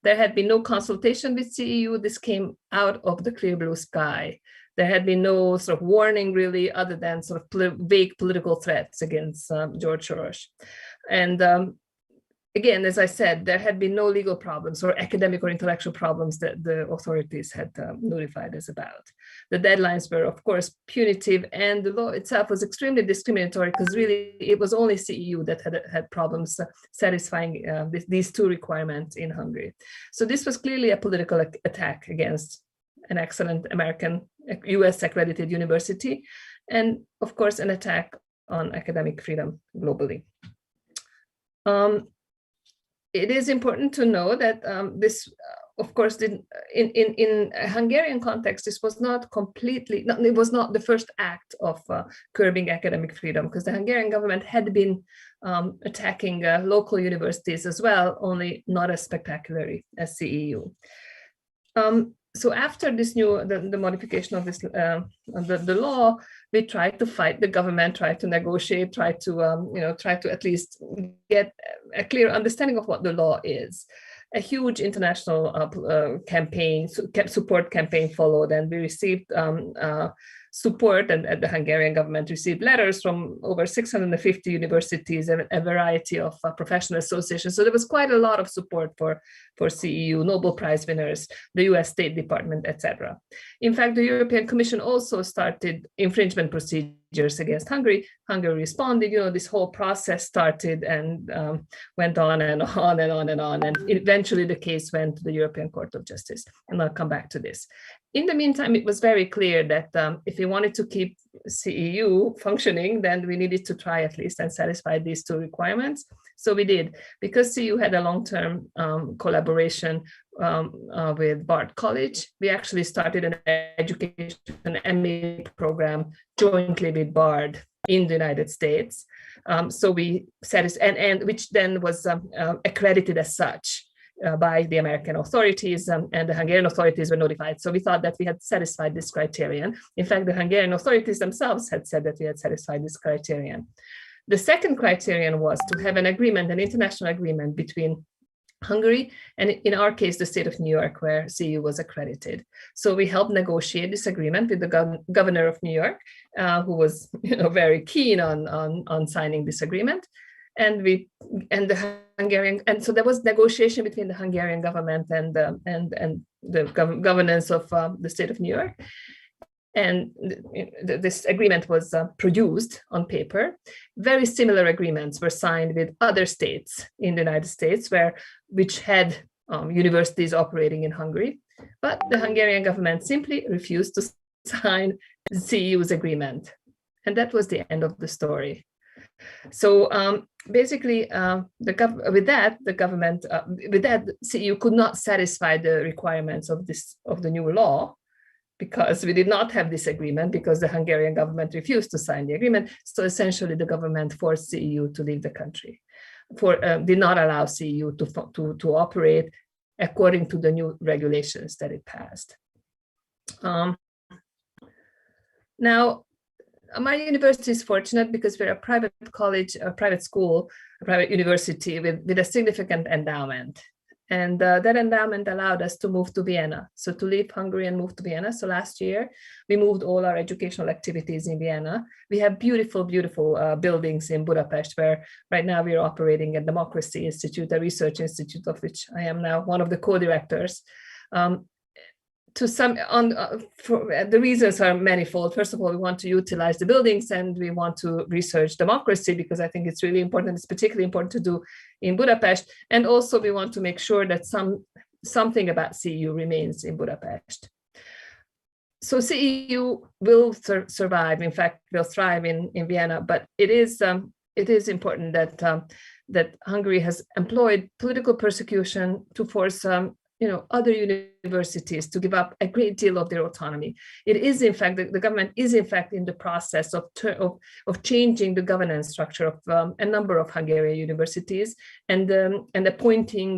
There had been no consultation with CEU. This came out of the clear blue sky. There had been no sort of warning really, other than sort of vague political threats against George Soros. And again, as I said, there had been no legal problems or academic or intellectual problems that the authorities had notified us about. The deadlines were, of course, punitive, and the law itself was extremely discriminatory, because really it was only CEU that had problems satisfying these two requirements in Hungary. So this was clearly a political attack against an excellent American, US accredited university, and of course, an attack on academic freedom globally. It is important to know that this, of course, in a Hungarian context, this was not completely, it was not the first act of curbing academic freedom, because the Hungarian government had been attacking local universities as well, only not as spectacularly as CEU. So after this the modification of this the law, we tried to fight the government, tried to negotiate, tried to at least get a clear understanding of what the law is. A huge international support campaign followed, and we received support, and the Hungarian government received letters from over 650 universities and a variety of professional associations. So there was quite a lot of support for CEU, Nobel Prize winners, the US State Department, etc. In fact, the European Commission also started infringement procedures against Hungary. Hungary responded, this whole process started and went on and on and on and on. And eventually the case went to the European Court of Justice. And I'll come back to this. In the meantime, it was very clear that if we wanted to keep CEU functioning, then we needed to try at least and satisfy these two requirements. So we did, because CEU had a long-term collaboration with Bard College. We actually started an education MA program jointly with Bard in the United States. So we and which then was accredited as such by the American authorities, and the Hungarian authorities were notified. So we thought that we had satisfied this criterion. In fact, the Hungarian authorities themselves had said that we had satisfied this criterion. The second criterion was to have an agreement, an international agreement between Hungary and, in our case, the state of New York, where CEU was accredited. So we helped negotiate this agreement with the governor of New York, who was very keen on signing this agreement. And the Hungarian, and so there was negotiation between the Hungarian government and the governance of the state of New York. And this agreement was produced on paper. Very similar agreements were signed with other states in the United States, which had universities operating in Hungary. But the Hungarian government simply refused to sign the CEU's agreement. And that was the end of the story. So basically, with that, CEU could not satisfy the requirements of the new law, because we did not have this agreement, because the Hungarian government refused to sign the agreement. So essentially, the government forced CEU to leave the country, did not allow CEU to operate according to the new regulations that it passed. Now, my university is fortunate because we're a private college, a private school, a private university with a significant endowment. And that endowment allowed us to move to Vienna. So to leave Hungary and move to Vienna. So last year, we moved all our educational activities in Vienna. We have beautiful, beautiful buildings in Budapest, where right now we're operating a Democracy Institute, a research institute of which I am now one of the co-directors. The reasons are manifold. First of all, we want to utilize the buildings, and we want to research democracy, because I think it's really important. It's particularly important to do in Budapest. And also we want to make sure that something about CEU remains in Budapest. So CEU will survive, in fact, will thrive in Vienna, but it is important that Hungary has employed political persecution to force other universities to give up a great deal of their autonomy. It is, in fact, the government is, in fact, in the process of changing the governance structure of a number of Hungarian universities, and appointing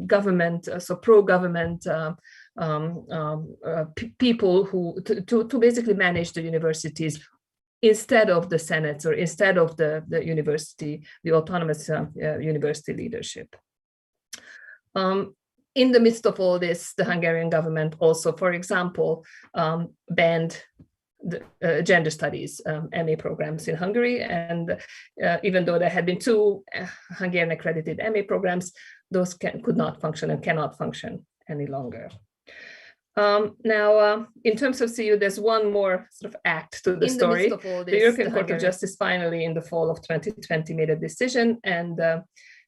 government, so pro-government people to basically manage the universities instead of the senates or instead of the university, the autonomous university leadership. In the midst of all this, the Hungarian government also, for example, banned the gender studies MA programs in Hungary. And even though there had been 2 Hungarian accredited MA programs, those could not function and cannot function any longer. Now, in terms of CU, there's one more sort of act to the story. The European Court of Justice finally, in the fall of 2020, made a decision and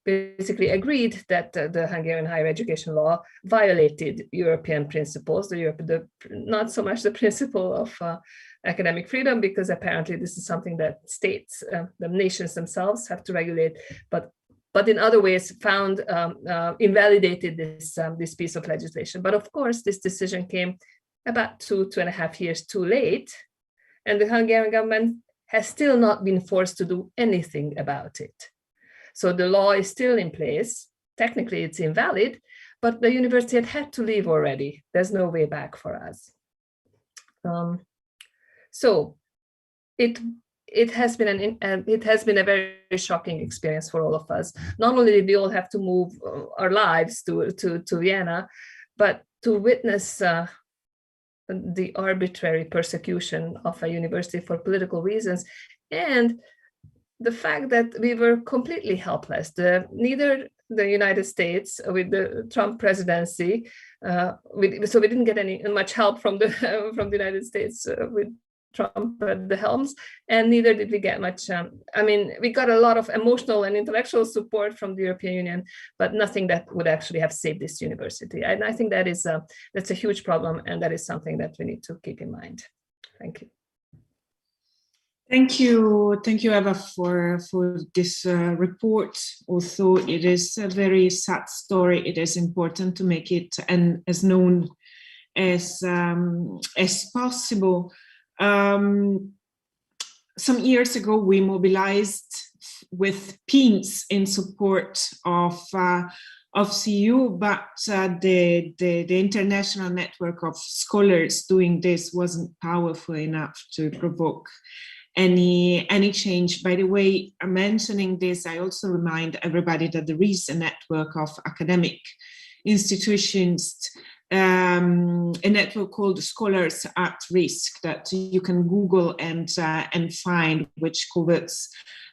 basically agreed that the Hungarian higher education law violated European principles, not so much the principle of academic freedom, because apparently this is something that states, the nations themselves have to regulate, but in other ways found invalidated this piece of legislation. But of course, this decision came about 2.5 years too late, and the Hungarian government has still not been forced to do anything about it. So the law is still in place. Technically, it's invalid, but the university had to leave already. There's no way back for us. So it has been a very shocking experience for all of us. Not only did we all have to move our lives to Vienna, but to witness the arbitrary persecution of a university for political reasons, and the fact that we were completely helpless. Neither the United States with the Trump presidency, so we didn't get much help from the United States with Trump at the helms, and neither did we get much. I mean, we got a lot of emotional and intellectual support from the European Union, but nothing that would actually have saved this university. And I think that's a huge problem, and that is something that we need to keep in mind. Thank you. Thank you, Eva, for this report. Although it is a very sad story, it is important to make it as known as possible. Some years ago, we mobilized with pins in support of CU, but the international network of scholars doing this wasn't powerful enough to provoke any change. By the way, mentioning this, I also remind everybody that there is a network of academic institutions, a network called Scholars at Risk that you can Google and find, which covers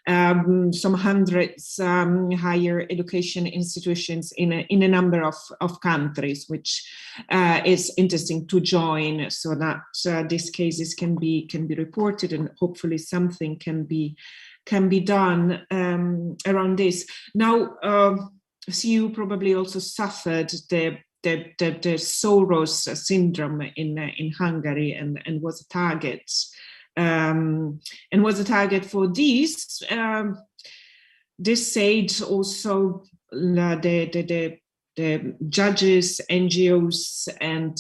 some hundreds higher education institutions in a number of countries, which is interesting to join, so that these cases can be reported, and hopefully something can be done around this. Now, CU probably also suffered the Soros syndrome in Hungary and was a target. And was a target for this. This said, also the judges, NGOs, and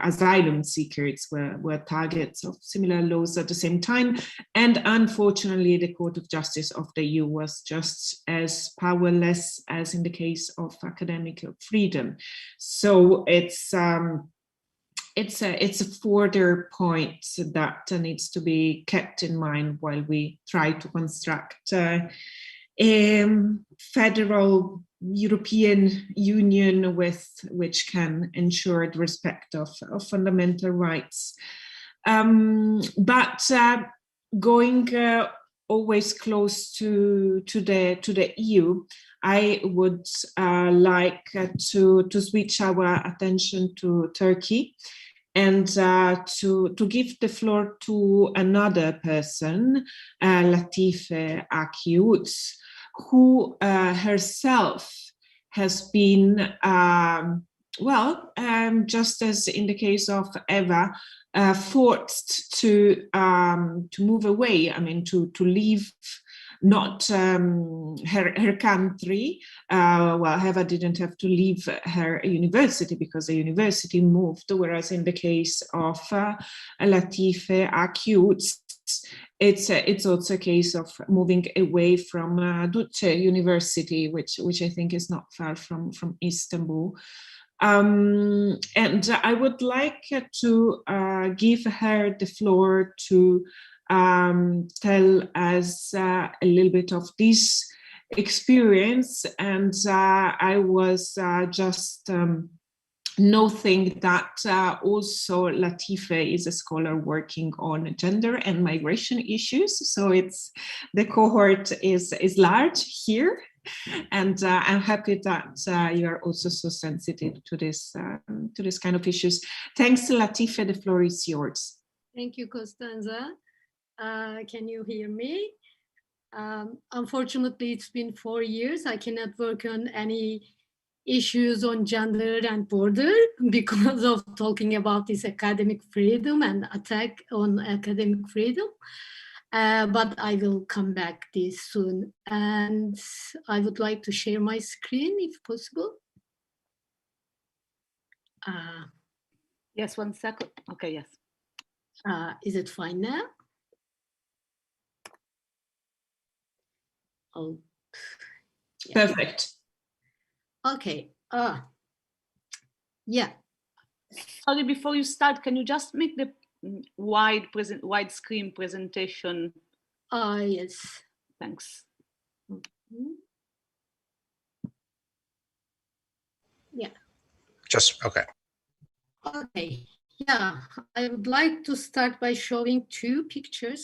asylum seekers were targets of similar laws at the same time. And unfortunately, the Court of Justice of the EU was just as powerless as in the case of academic freedom. So it's a further point that needs to be kept in mind while we try to construct a federal European Union which can ensure the respect of fundamental rights. But going always close to the EU, I would like to switch our attention to Turkey and to give the floor to another person, Latife Akiuts, who herself has been, just as in the case of Eva, forced to move away. I mean, to leave not her country. Eva didn't have to leave her university because the university moved, whereas in the case of Latife Akiuts, it's also a case of moving away from Dutch University, which I think is not far from Istanbul. And I would like to give her the floor to tell us a little bit of this experience. And I was just noting that also Latife is a scholar working on gender and migration issues. So the cohort is large here. And I'm happy that you are also so sensitive to this kind of issues. Thanks, Latife. The floor is yours. Thank you, Costanza. Can you hear me? Unfortunately, it's been 4 years. I cannot work on any issues on gender and border because of talking about this academic freedom and attack on academic freedom. But I will come back this soon. And I would like to share my screen if possible. Yes, 1 second. Okay, yes. Is it fine now? Oh, yeah. Perfect. Okay. Yeah. Sorry, before you start, can you just make the wide screen presentation? Yes. Thanks. Yeah. Just okay. Okay. Yeah, I would like to start by showing 2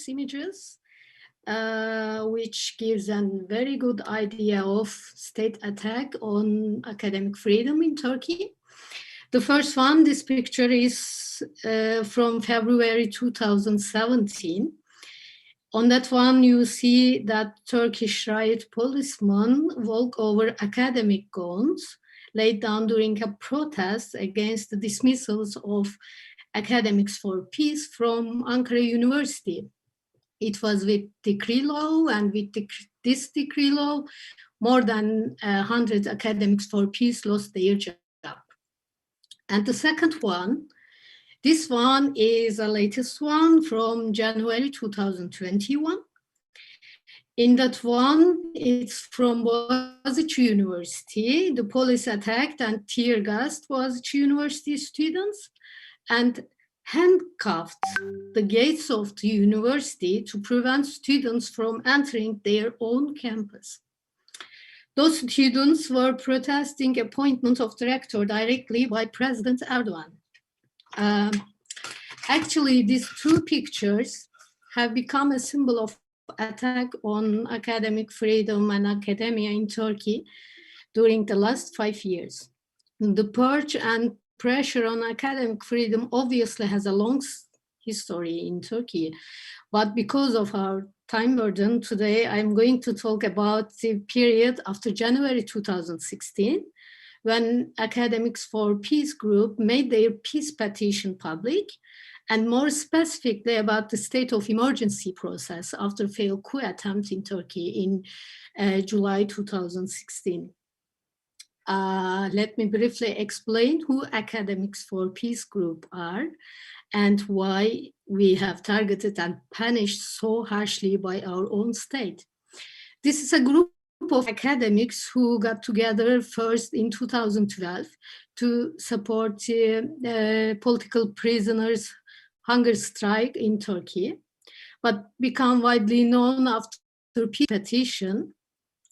images, which gives a very good idea of state attack on academic freedom in Turkey. The first one, this picture is from February 2017. On that one, you see that Turkish riot policemen walk over academic gowns laid down during a protest against the dismissals of academics for peace from Ankara University. It was with decree law, and with this decree law, more than 100 academics for peace lost their job. And the second one, this one is the latest one from January 2021. In that one, it's from Boğaziçi University. The police attacked and tear gassed Boğaziçi University students and handcuffed the gates of the university to prevent students from entering their own campus. Those students were protesting appointment of the rector directly by President Erdogan. Actually, these 2 pictures have become a symbol of attack on academic freedom and academia in Turkey during the last 5 years. The purge and pressure on academic freedom obviously has a long history in Turkey, but because of our time burden today, I'm going to talk about the period after January 2016, when Academics for Peace group made their peace petition public, and more specifically about the state of emergency process after failed coup attempt in Turkey in July 2016. Let me briefly explain who Academics for Peace group are and why we have targeted and punished so harshly by our own state. This is a group of academics who got together first in 2012 to support political prisoners' hunger strike in Turkey, but become widely known after peace petition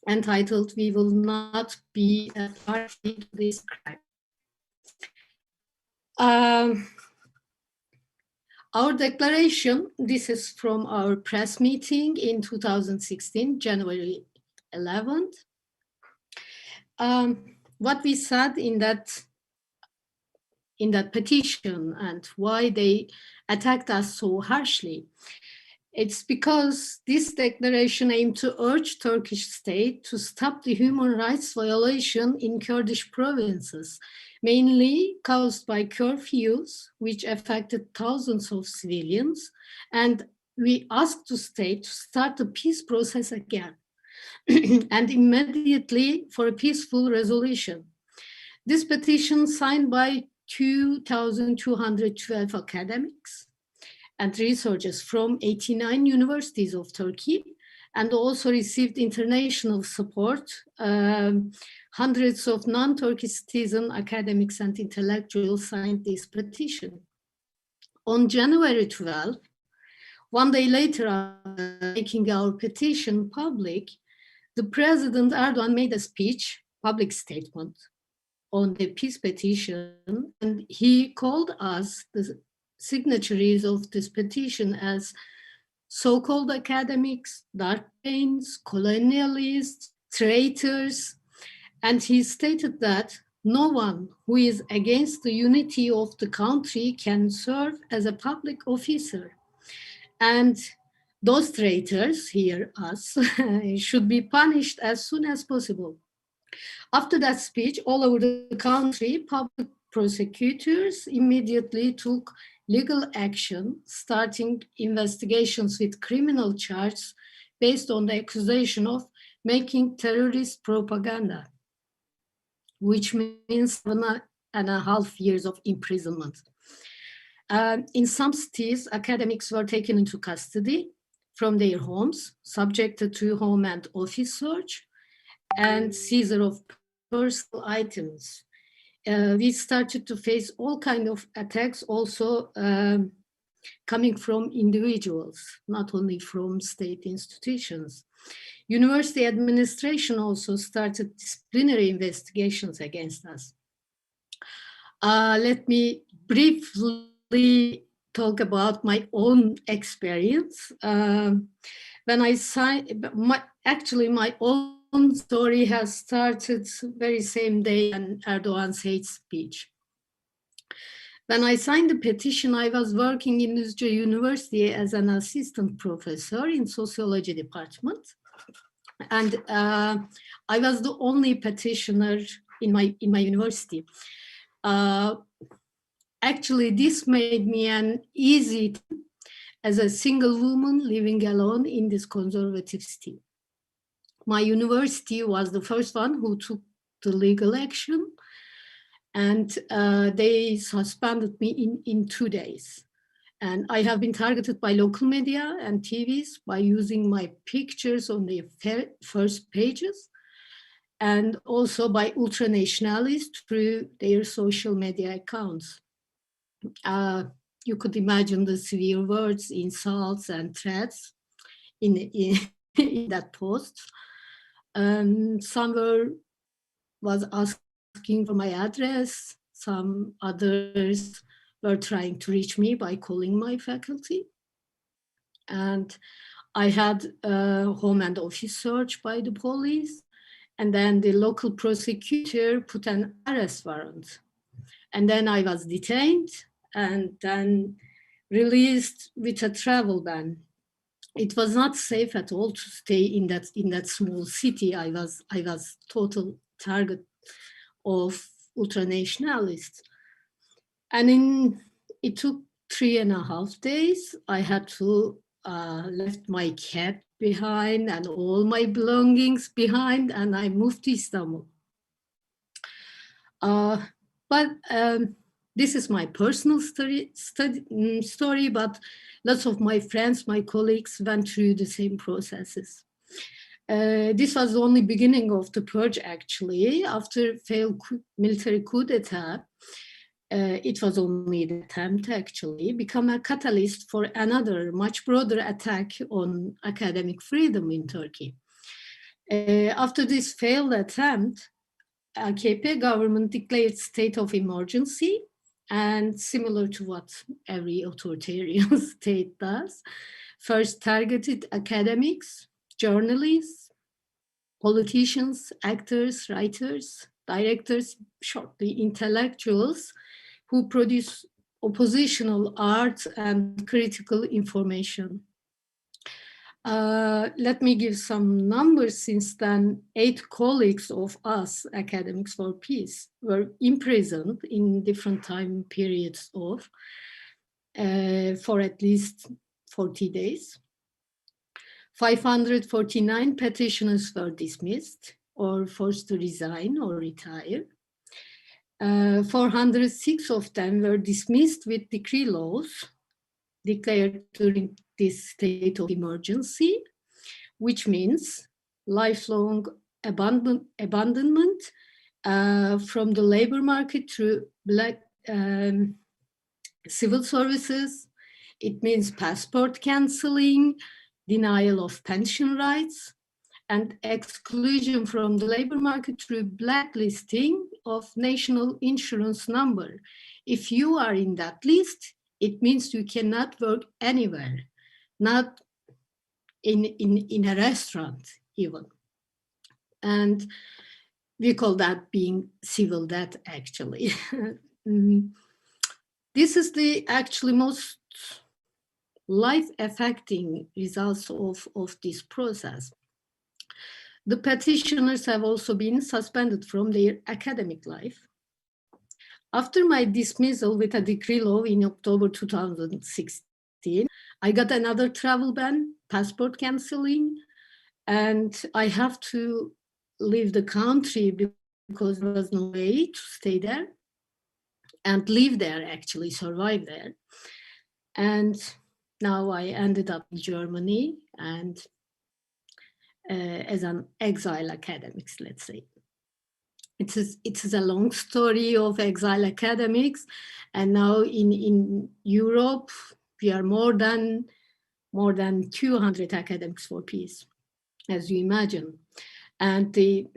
entitled "We Will Not Be a Party to This Crime." Our declaration, this is from our press meeting in 2016, January 11th. What we said in that petition and why they attacked us so harshly, it's because this declaration aimed to urge Turkish state to stop the human rights violation in Kurdish provinces, mainly caused by curfews, which affected thousands of civilians. And we asked the state to start the peace process again and immediately for a peaceful resolution. This petition signed by 2,212 academics and researchers from 89 universities of Turkey and also received international support. Hundreds of non-Turkish citizen academics and intellectuals signed this petition. On January 12, one day later, after making our petition public, the President Erdogan made a speech, public statement, on the peace petition, and he called us, the signatories of this petition, as so-called academics, dark brains, colonialists, traitors, and he stated that no one who is against the unity of the country can serve as a public officer. And those traitors, here us, should be punished as soon as possible. After that speech, all over the country, public prosecutors immediately took legal action, starting investigations with criminal charges based on the accusation of making terrorist propaganda, which means 1.5 years of imprisonment. In some cities, academics were taken into custody from their homes, subjected to home and office search, and seizure of personal items. We started to face all kinds of attacks, also coming from individuals, not only from state institutions. University administration also started disciplinary investigations against us. Let me briefly talk about my own experience. When I signed, my own story has started very same day and Erdogan's hate speech. When I signed the petition, I was working in Düzce University as an assistant professor in sociology department. And I was the only petitioner in my university. Actually, this made me an easy as a single woman living alone in this conservative city. My university was the first one who took the legal action, and they suspended me in 2 days. And I have been targeted by local media and TVs by using my pictures on their first pages, and also by ultranationalists through their social media accounts. You could imagine the severe words, insults, and threats in that post. Some was asking for my address. Some others were trying to reach me by calling my faculty. And I had a home and office search by the police. And then the local prosecutor put an arrest warrant. And then I was detained and then released with a travel ban. It was not safe at all to stay in that small city. I was total target of ultranationalists. And it took 3.5 days. I had to left my cat behind and all my belongings behind, and I moved to Istanbul. But this is my personal story, but lots of my friends, my colleagues went through the same processes. This was the only beginning of the purge, actually. After failed military coup d'etat, it was only the attempt, actually, become a catalyst for another much broader attack on academic freedom in Turkey. After this failed attempt, AKP government declared state of emergency, and similar to what every authoritarian state does, first targeted academics, journalists, politicians, actors, writers, directors, shortly intellectuals who produce oppositional art and critical information. Let me give some numbers. Since then, 8 colleagues of us, Academics for Peace, were imprisoned in different time periods of for at least 40 days. 549 petitioners were dismissed or forced to resign or retire. 406 of them were dismissed with decree laws declared during this state of emergency. which means lifelong abandonment from the labor market through black civil services. It means passport canceling, denial of pension rights, and exclusion from the labor market through blacklisting of national insurance number. If you are in that list, it means you cannot work anywhere, not in a restaurant even. And we call that being civil death, actually. This is the actually most life-affecting results of this process. The petitioners have also been suspended from their academic life. After my dismissal with a decree law in October 2016, I got another travel ban, passport canceling, and I have to leave the country because there was no way to stay there and live there, actually survive there. And now I ended up in Germany and as an exile academics, let's say. It is a long story of exile academics, and now in Europe we are more than 200 academics for peace, as you imagine. And the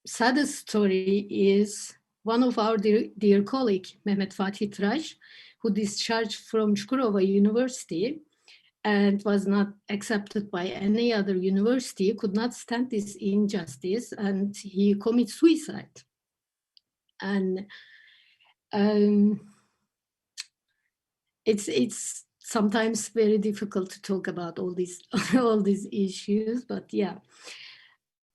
saddest story is one of our dear colleague, Mehmet Fatih Tıraş, who discharged from Çukurova University and was not accepted by any other university, could not stand this injustice, and he committed suicide. And it's sometimes very difficult to talk about all these issues, but yeah.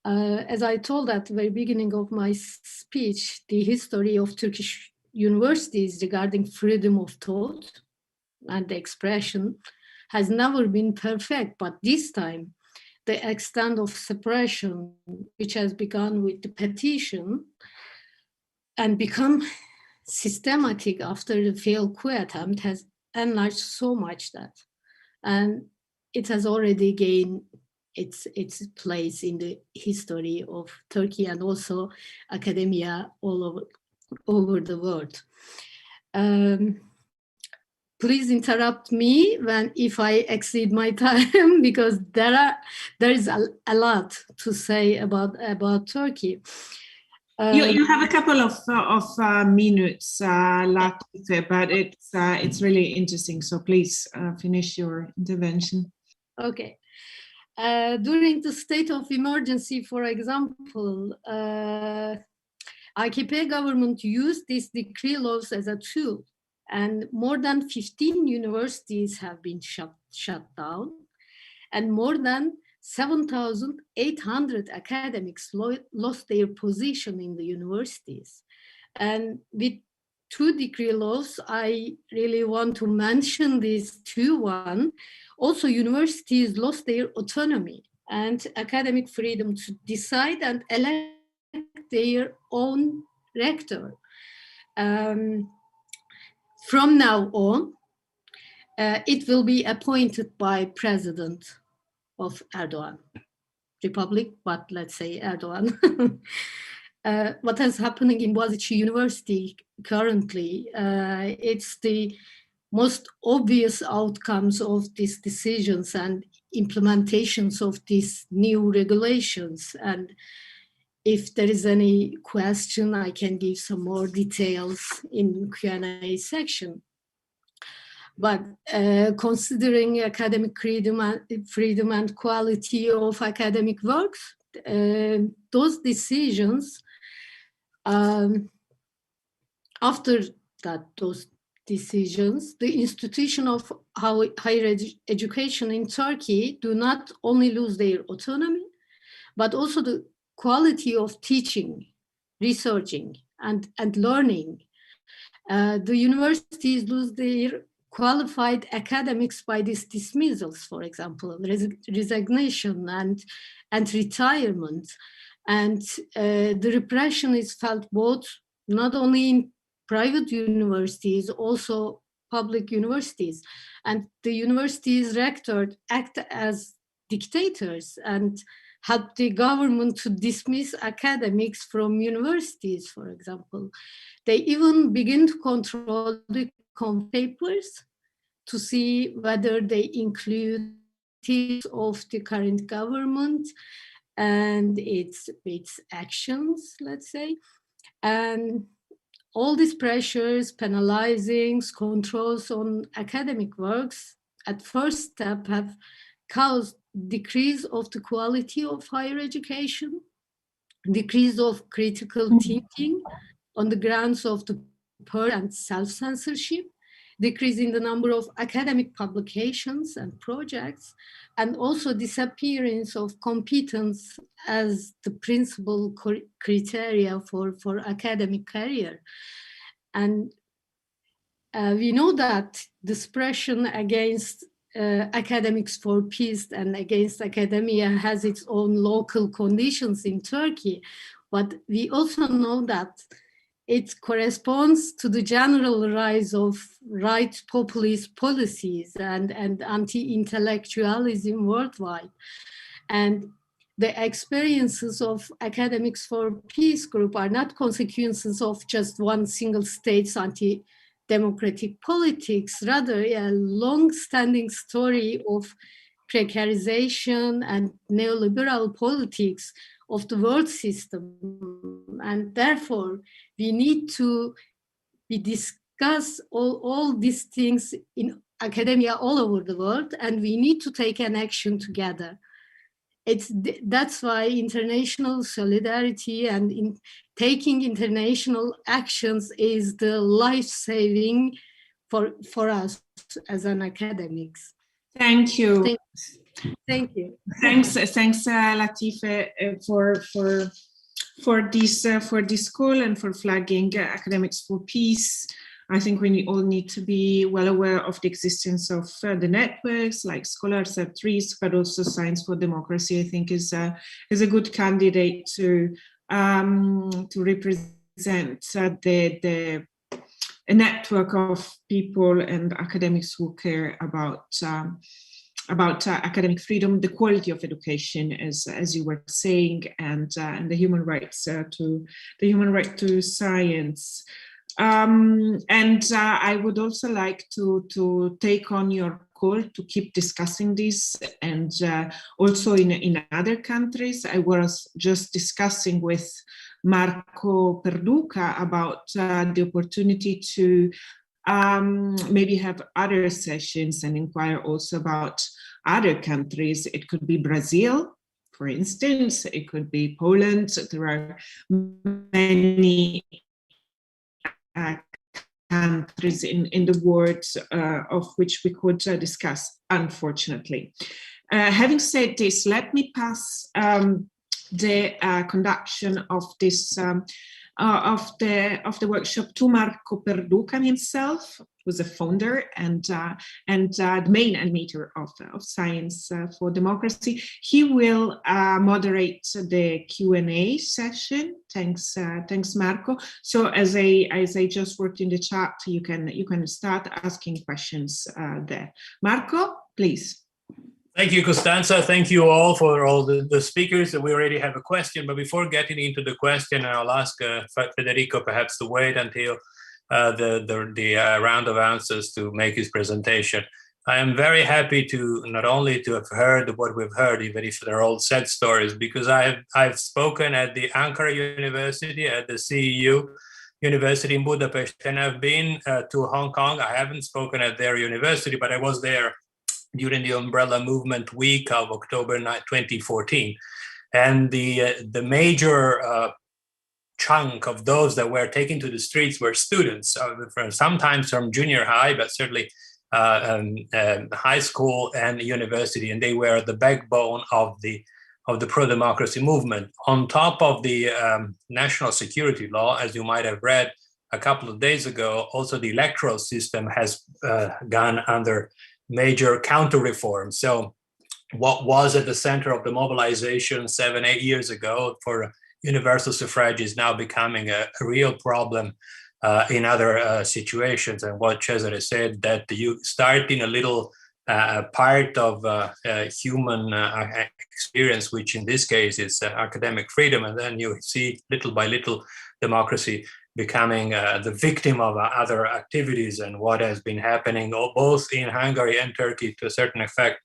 As I told at the very beginning of my speech, the history of Turkish universities regarding freedom of thought and expression has never been perfect, but this time the extent of suppression, which has begun with the petition and become systematic after the failed coup attempt, has enlarged so much that, and it has already gained its place in the history of Turkey and also academia all over the world. Please interrupt me if I exceed my time, because there is a lot to say about Turkey. You have a couple of minutes left, but it's really interesting. So please finish your intervention. Okay. During the state of emergency, for example, AKP government used these decree laws as a tool, and more than 15 universities have been shut down, and more than 7,800 academics lost their position in the universities. And with 2 decree laws, I really want to mention these 2. One, also universities lost their autonomy and academic freedom to decide and elect their own rector. From now on, it will be appointed by President of Erdogan Republic, but let's say Erdogan. What is happening in Boğaziçi University currently, it's the most obvious outcomes of these decisions and implementations of these new regulations. And if there is any question, I can give some more details in Q&A section. But considering academic freedom and quality of academic works, those decisions, after that, those decisions, the institution of higher education in Turkey do not only lose their autonomy, but also the quality of teaching, researching, and learning. The universities lose their qualified academics by these dismissals, for example, resignation and retirement. And the repression is felt both not only in private universities, also public universities. And the universities rector act as dictators and helped the government to dismiss academics from universities, for example. They even begin to control the papers to see whether they include of the current government and its actions, let's say. And all these pressures, penalizings, controls on academic works at first step have caused decrease of the quality of higher education, decrease of critical thinking on the grounds of the and self-censorship, decrease in the number of academic publications and projects, and also disappearance of competence as the principal criteria for academic career. And we know that this pressure against academics for peace and against academia has its own local conditions in Turkey, but we also know that it corresponds to the general rise of right populist policies and anti-intellectualism worldwide. And the experiences of Academics for Peace group are not consequences of just one single state's anti-democratic politics, rather a long-standing story of precarization and neoliberal politics of the world system. And therefore, we need to discuss all these things in academia all over the world, and we need to take an action together. That's why international solidarity and taking international actions is the life-saving for us as an academics. Thank you. Thank you. Thanks, Latife, for this call and for flagging Academics for Peace. I think we all need to be well aware of the existence of the networks like Scholars at Risk, but also Science for Democracy. I think is a good candidate to represent a network of people and academics who care about academic freedom, the quality of education, as you were saying, and the human rights to science. I would also like to take on your call to keep discussing this, and also in other countries. I was just discussing with Marco Perduca about the opportunity to maybe have other sessions and inquire also about other countries. It could be Brazil, for instance, it could be Poland. There are many countries in the world of which we could discuss, unfortunately. Having said this, let me pass the conduction of this of the workshop to Marco Perduca himself, who's a founder and the main animator of Science for Democracy. He will moderate the Q&A session. Thanks, Marco. So as I just worked in the chat, you can start asking questions there. Marco, please. Thank you, Costanza. Thank you all for all the speakers. We already have a question, but before getting into the question, I'll ask Federico perhaps to wait until the round of answers to make his presentation. I am very happy to not only to have heard what we've heard, even if they're all sad stories, because I've spoken at the Ankara University, at the CEU University in Budapest, and I've been to Hong Kong. I haven't spoken at their university, but I was there during the Umbrella Movement week of October 2014. And the major chunk of those that were taken to the streets were students, sometimes from junior high, but certainly high school and university, and they were the backbone of the pro-democracy movement. On top of the national security law, as you might have read a couple of days ago, also the electoral system has gone under major counter reforms. So what was at the center of the mobilization 7-8 years ago for universal suffrage is now becoming a real problem in other situations. And what Cesare said, that you start in a little part of human experience, which in this case is academic freedom. And then you see little by little democracy becoming the victim of other activities, and what has been happening both in Hungary and Turkey to a certain effect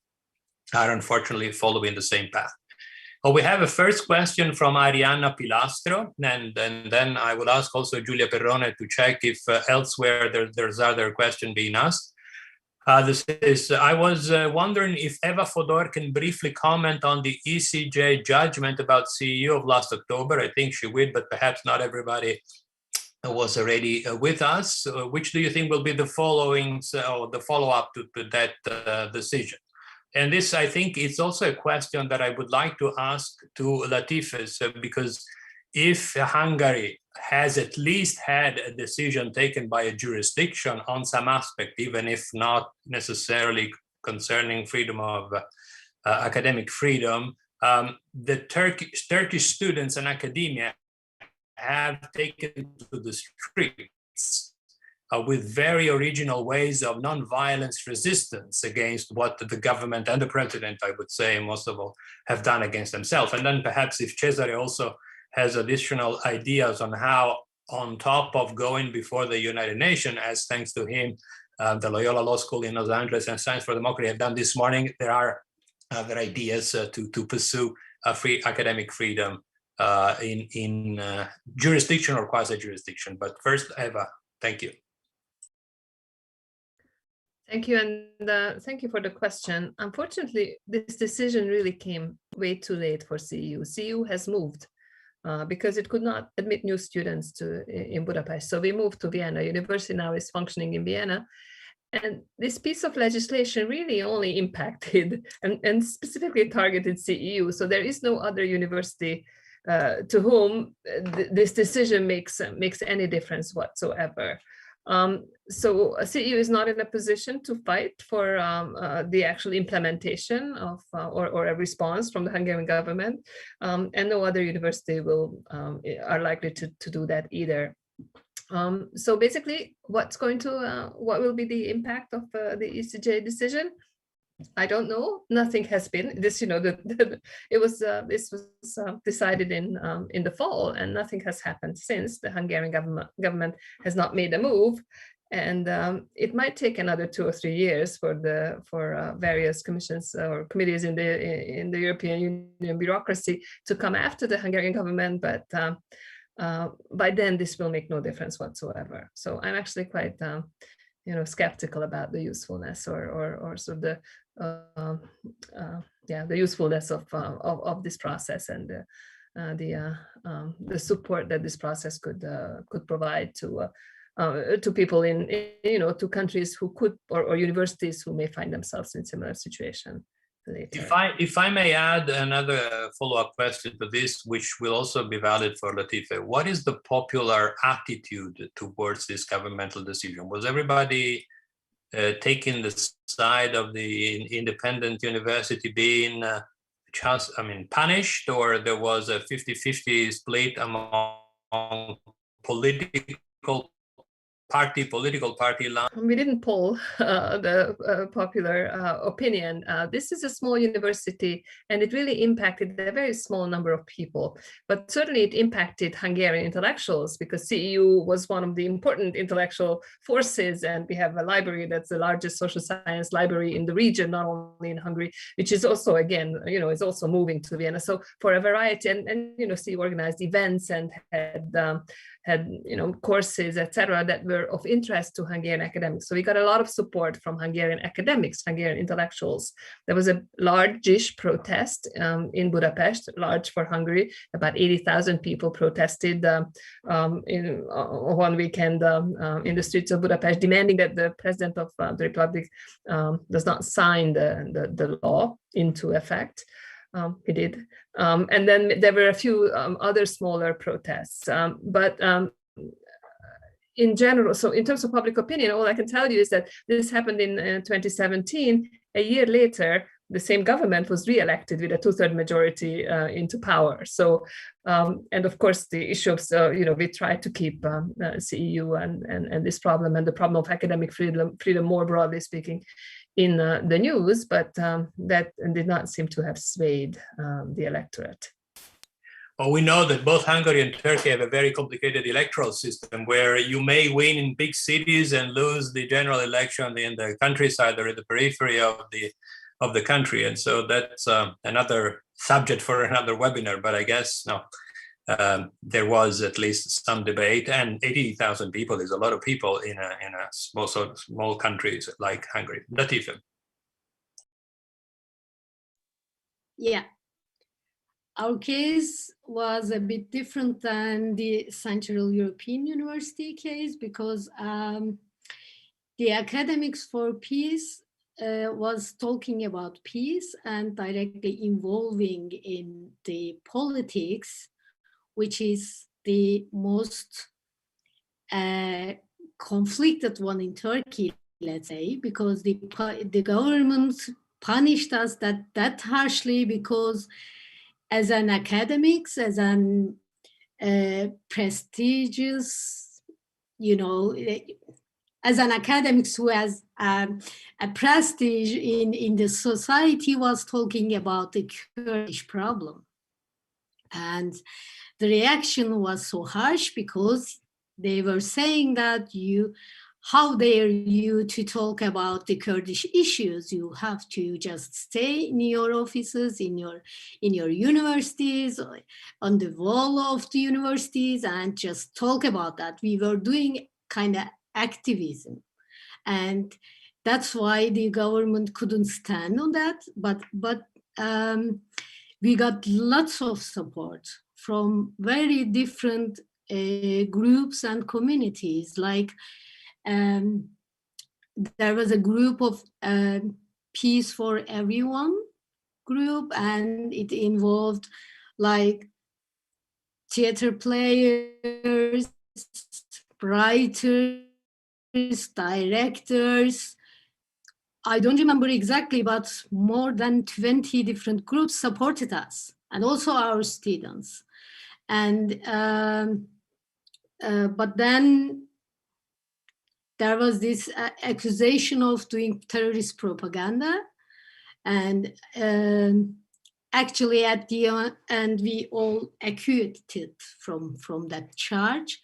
are unfortunately following the same path. Well, we have a first question from Arianna Pilastro, and then I will ask also Giulia Perrone to check if elsewhere there's other question being asked. This is, I was wondering if Eva Fedor can briefly comment on the ECJ judgment about CEU of last October. I think she would, but perhaps not everybody was already with us. Which do you think will be the followings or the follow-up to that decision? And this, I think, is also a question that I would like to ask to Latifes, because if Hungary has at least had a decision taken by a jurisdiction on some aspect, even if not necessarily concerning freedom of academic freedom, the Turkish students and academia have taken to the streets with very original ways of non-violence resistance against what the government and the president, I would say, most of all, have done against themselves. And then perhaps if Cesare also has additional ideas on how, on top of going before the United Nations, as thanks to him, the Loyola Law School in Los Angeles and Science for Democracy have done this morning, there are other ideas to pursue free academic freedom in jurisdiction or quasi-jurisdiction. But first, Eva, thank you. Thank you, and thank you for the question. Unfortunately, this decision really came way too late for CEU. CEU has moved because it could not admit new students in Budapest. So we moved to Vienna. University now is functioning in Vienna. And this piece of legislation really only impacted and specifically targeted CEU. So there is no other university to whom this decision makes any difference whatsoever. So CEU is not in a position to fight for the actual implementation of or a response from the Hungarian government, and no other university are likely to do that either. So basically, what will be the impact of the ECJ decision? I don't know. Nothing has been this. This was decided in the fall, and nothing has happened since. The Hungarian government has not made a move, and it might take another 2 or 3 years for various commissions or committees in the European Union bureaucracy to come after the Hungarian government. But by then, this will make no difference whatsoever. So I'm actually quite skeptical about the usefulness or sort of the usefulness of this process and the support that this process could provide to people in to countries who could or universities who may find themselves in similar situation later. If I may add another follow-up question to this, which will also be valid for Latife, what is the popular attitude towards this governmental decision? Was everybody taking the side of the independent university being punished, or there was a 50-50 split among political party line? We didn't poll the popular opinion. This is a small university, and it really impacted a very small number of people. But certainly it impacted Hungarian intellectuals, because CEU was one of the important intellectual forces, and we have a library that's the largest social science library in the region, not only in Hungary, which is also, again, is also moving to Vienna. So for a variety, and CEU organized events and had courses, etc., that were of interest to Hungarian academics. So we got a lot of support from Hungarian academics, Hungarian intellectuals. There was a large-ish protest in Budapest, large for Hungary. About 80,000 people protested in one weekend in the streets of Budapest, demanding that the president of the republic does not sign the law into effect. He did. And then there were a few other smaller protests. But in general, so in terms of public opinion, all I can tell you is that this happened in 2017. A year later, the same government was re-elected with a 2/3 majority into power. So, and of course, the issue of, we try to keep CEU and this problem and the problem of academic freedom more broadly speaking in the news, but that did not seem to have swayed the electorate. Well, we know that both Hungary and Turkey have a very complicated electoral system where you may win in big cities and lose the general election in the countryside or in the periphery of the country. And so that's another subject for another webinar, but I guess no, there was at least some debate, and 80,000 people is a lot of people in a small countries like Hungary. Latifa. Yeah. Our case was a bit different than the Central European University case because the Academics for Peace was talking about peace and directly involving in the politics, which is the most conflicted one in Turkey, let's say, because the government punished us that harshly because as an academics, as an prestigious, as an academics who has a prestige in the society, was talking about the Kurdish problem. And the reaction was so harsh because they were saying that how dare you to talk about the Kurdish issues? You have to just stay in your offices, in your universities, on the wall of the universities, and just talk about that. We were doing kind of activism, and that's why the government couldn't stand on that. But we got lots of support from very different groups and communities, like. There was a group of Peace for Everyone group, and it involved like theater players, writers, directors. I don't remember exactly, but more than 20 different groups supported us, and also our students. And but then there was this accusation of doing terrorist propaganda. And actually at the end, we all acquitted from that charge,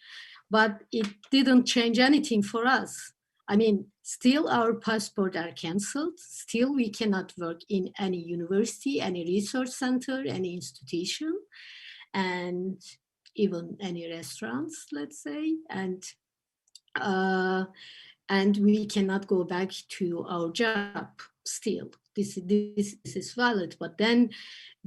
but it didn't change anything for us. I mean, still our passports are canceled. Still we cannot work in any university, any research center, any institution, and even any restaurants, let's say. And we cannot go back to our job still. This is valid. But then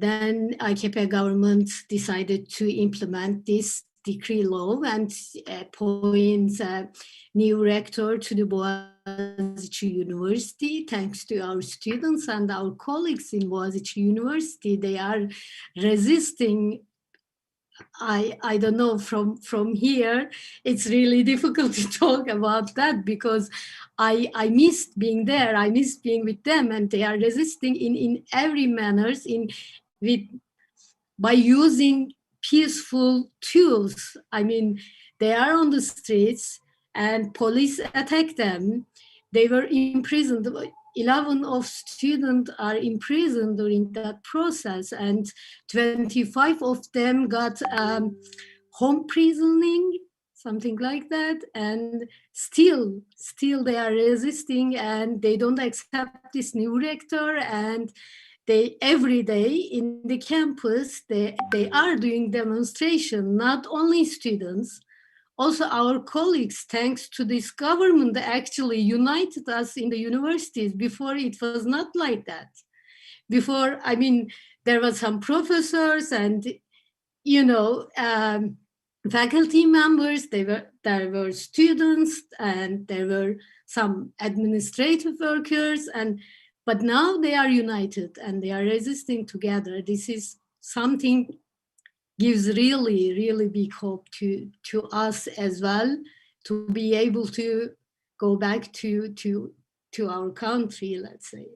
AKP government decided to implement this decree law and appoint a new rector to the Boğaziçi University. Thanks to our students and our colleagues in Boğaziçi University, they are resisting. I don't know, from here, it's really difficult to talk about that because I missed being there. I missed being with them, and they are resisting in every manners by using peaceful tools. I mean, they are on the streets and police attack them. They were imprisoned. 11 of students are in prison during that process, and 25 of them got home prisoning, something like that. And still they are resisting, and they don't accept this new rector. And they every day in the campus, they are doing demonstration, not only students, also our colleagues, thanks to this government, actually united us in the universities. Before it was not like that. Before, I mean, there were some professors and, faculty members, there were students, and there were some administrative workers, but now they are united and they are resisting together. This is something gives really, really big hope to us as well, to be able to go back to our country, let's say.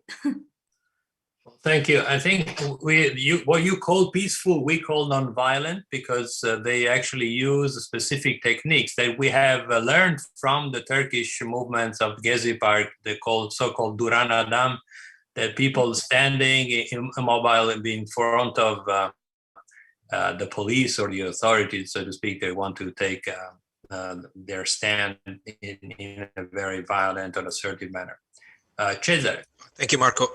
Thank you. I think what you call peaceful, we call nonviolent, because they actually use specific techniques that we have learned from the Turkish movements of Gezi Park, the so-called Duran Adam, that people standing immobile in front of the police or the authorities, so to speak, they want to take their stand in a very violent and assertive manner. Cesare. Thank you, Marco.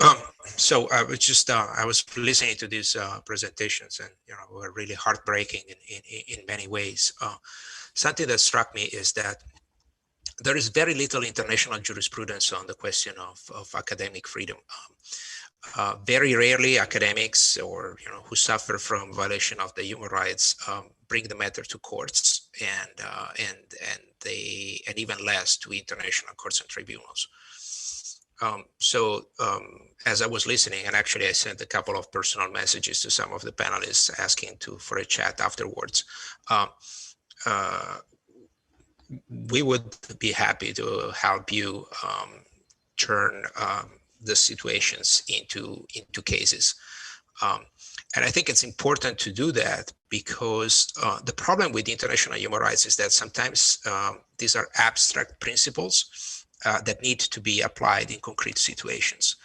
So I was just I was listening to these presentations, and were really heartbreaking in many ways. Something that struck me is that there is very little international jurisprudence on the question of academic freedom. Very rarely academics or who suffer from violation of the human rights bring the matter to courts, and even less to international courts and tribunals. As I was listening, and actually I sent a couple of personal messages to some of the panelists asking for a chat afterwards, we would be happy to help you turn the situations into cases. And I think it's important to do that because the problem with international human rights is that sometimes these are abstract principles that need to be applied in concrete situations.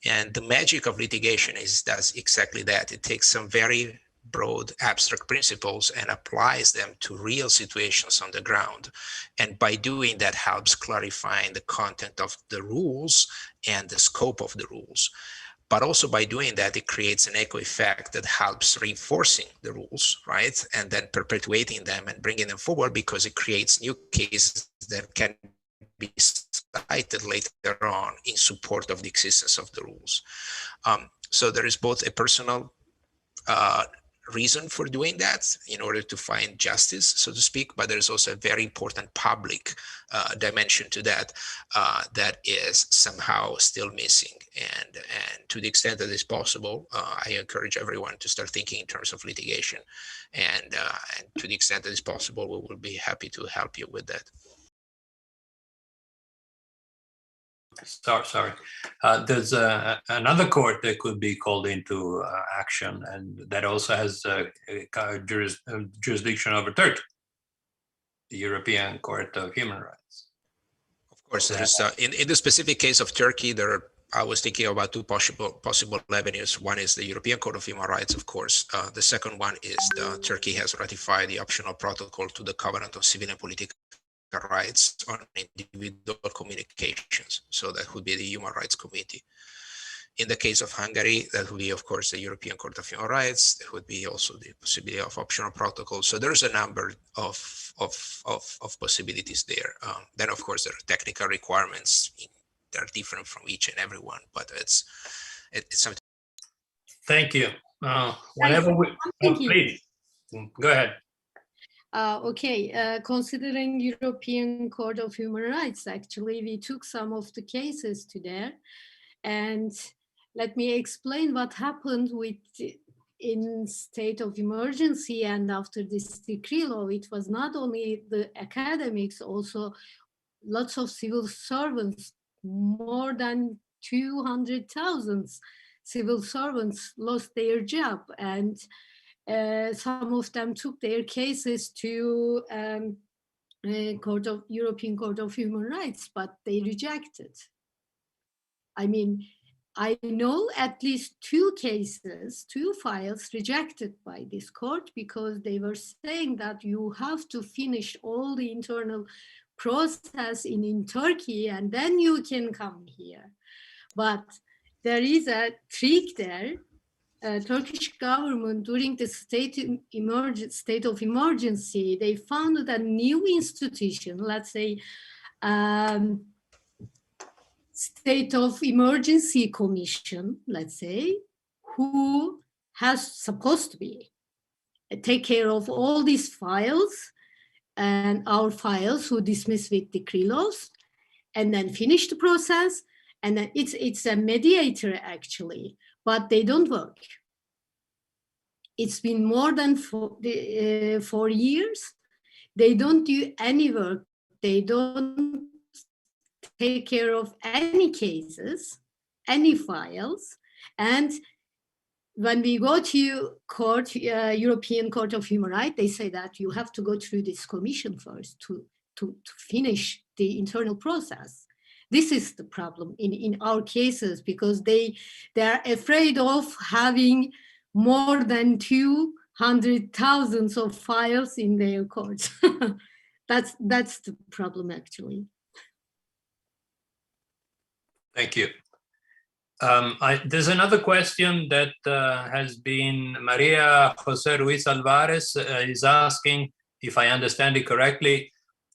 And the magic of litigation does exactly that. It takes some very broad abstract principles and applies them to real situations on the ground. And by doing that helps clarifying the content of the rules and the scope of the rules. But also by doing that, it creates an echo effect that helps reinforcing the rules, right? And then perpetuating them and bringing them forward, because it creates new cases that can be cited later on in support of the existence of the rules. So there is both a personal reason for doing that in order to find justice, so to speak, but there's also a very important public dimension to that that is somehow still missing. And to the extent that is possible, I encourage everyone to start thinking in terms of litigation. And to the extent that is possible, we will be happy to help you with that. Sorry. There's another court that could be called into action, and that also has jurisdiction over Turkey, the European Court of Human Rights. Of course, there's in the specific case of Turkey, I was thinking about two possible avenues. One is the European Court of Human Rights, of course. The second one is Turkey has ratified the optional protocol to the Covenant on Civil and Political Rights on Individual Communications. So that would be the Human Rights Committee. In the case of Hungary, that would be, of course, the European Court of Human Rights. There would be also the possibility of optional protocols. So there's a number of possibilities there. Then, of course, there are technical requirements. They're different from each and every one, but it's something. Thank you. Whenever please go ahead. Considering European Court of Human Rights, actually, we took some of the cases to there. And let me explain what happened in state of emergency and after this decree law. It was not only the academics, also lots of civil servants, more than 200,000 civil servants lost their job. And some of them took their cases to European Court of Human Rights, but they rejected. I mean, I know at least two files rejected by this court because they were saying that you have to finish all the internal process in Turkey and then you can come here. But there is a trick there. Turkish government during the state of emergency, they founded a new institution, let's say, State of Emergency Commission, let's say, who has supposed to be take care of all these files and our files who dismiss with decree laws and then finish the process. And then it's a mediator actually, but they don't work. It's been more than 4 years. They don't do any work. They don't take care of any cases, any files. And when we go to court, European Court of Human Rights, they say that you have to go through this commission first to finish the internal process. This is the problem in our cases, because they're afraid of having more than 200,000 of files in their courts. That's the problem, actually. Thank you. There's another question that has been Maria Jose Ruiz Alvarez is asking, if I understand it correctly,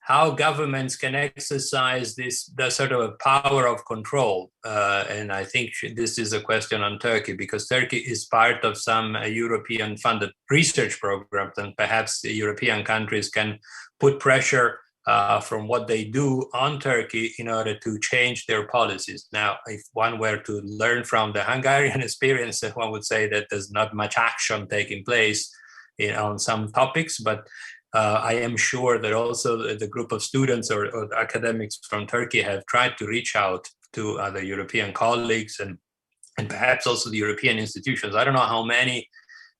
how governments can exercise the sort of a power of control. And I think this is a question on Turkey, because Turkey is part of some European funded research programs, and perhaps the European countries can put pressure from what they do on Turkey in order to change their policies. Now, if one were to learn from the Hungarian experience, one would say that there's not much action taking place on some topics, but I am sure that also the group of students or academics from Turkey have tried to reach out to other European colleagues and perhaps also the European institutions. I don't know how many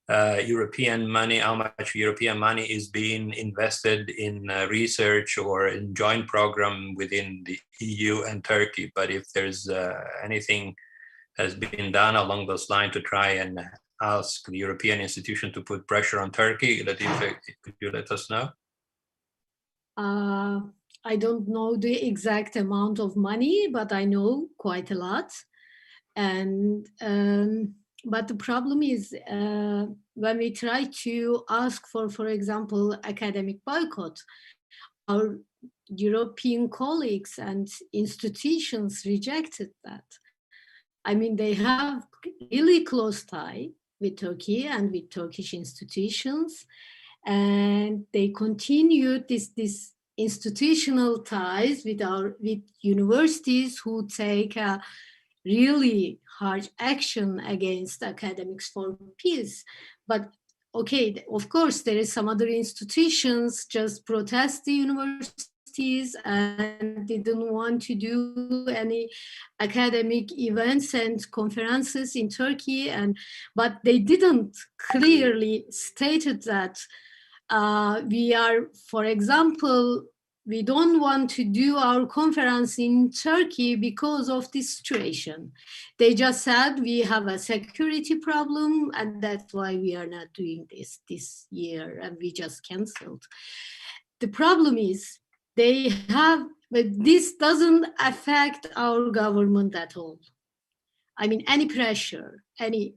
how much European money is being invested in research or in joint program within the EU and Turkey. But if there's anything has been done along those lines to try and ask the European institution to put pressure on Turkey, could you let us know? I don't know the exact amount of money, but I know quite a lot. And but the problem is when we try to ask for example, academic boycott, our European colleagues and institutions rejected that. I mean, they have really close tie with Turkey and with Turkish institutions, and they continued this institutional ties with universities who take a really hard action against academics for peace. But okay, of course, there is some other institutions just protest the universities and didn't want to do any academic events and conferences in Turkey, but they didn't clearly stated that we are, for example, we don't want to do our conference in Turkey because of this situation. They just said we have a security problem and that's why we are not doing this year, and we just canceled. The problem is but this doesn't affect our government at all. I mean, any pressure, any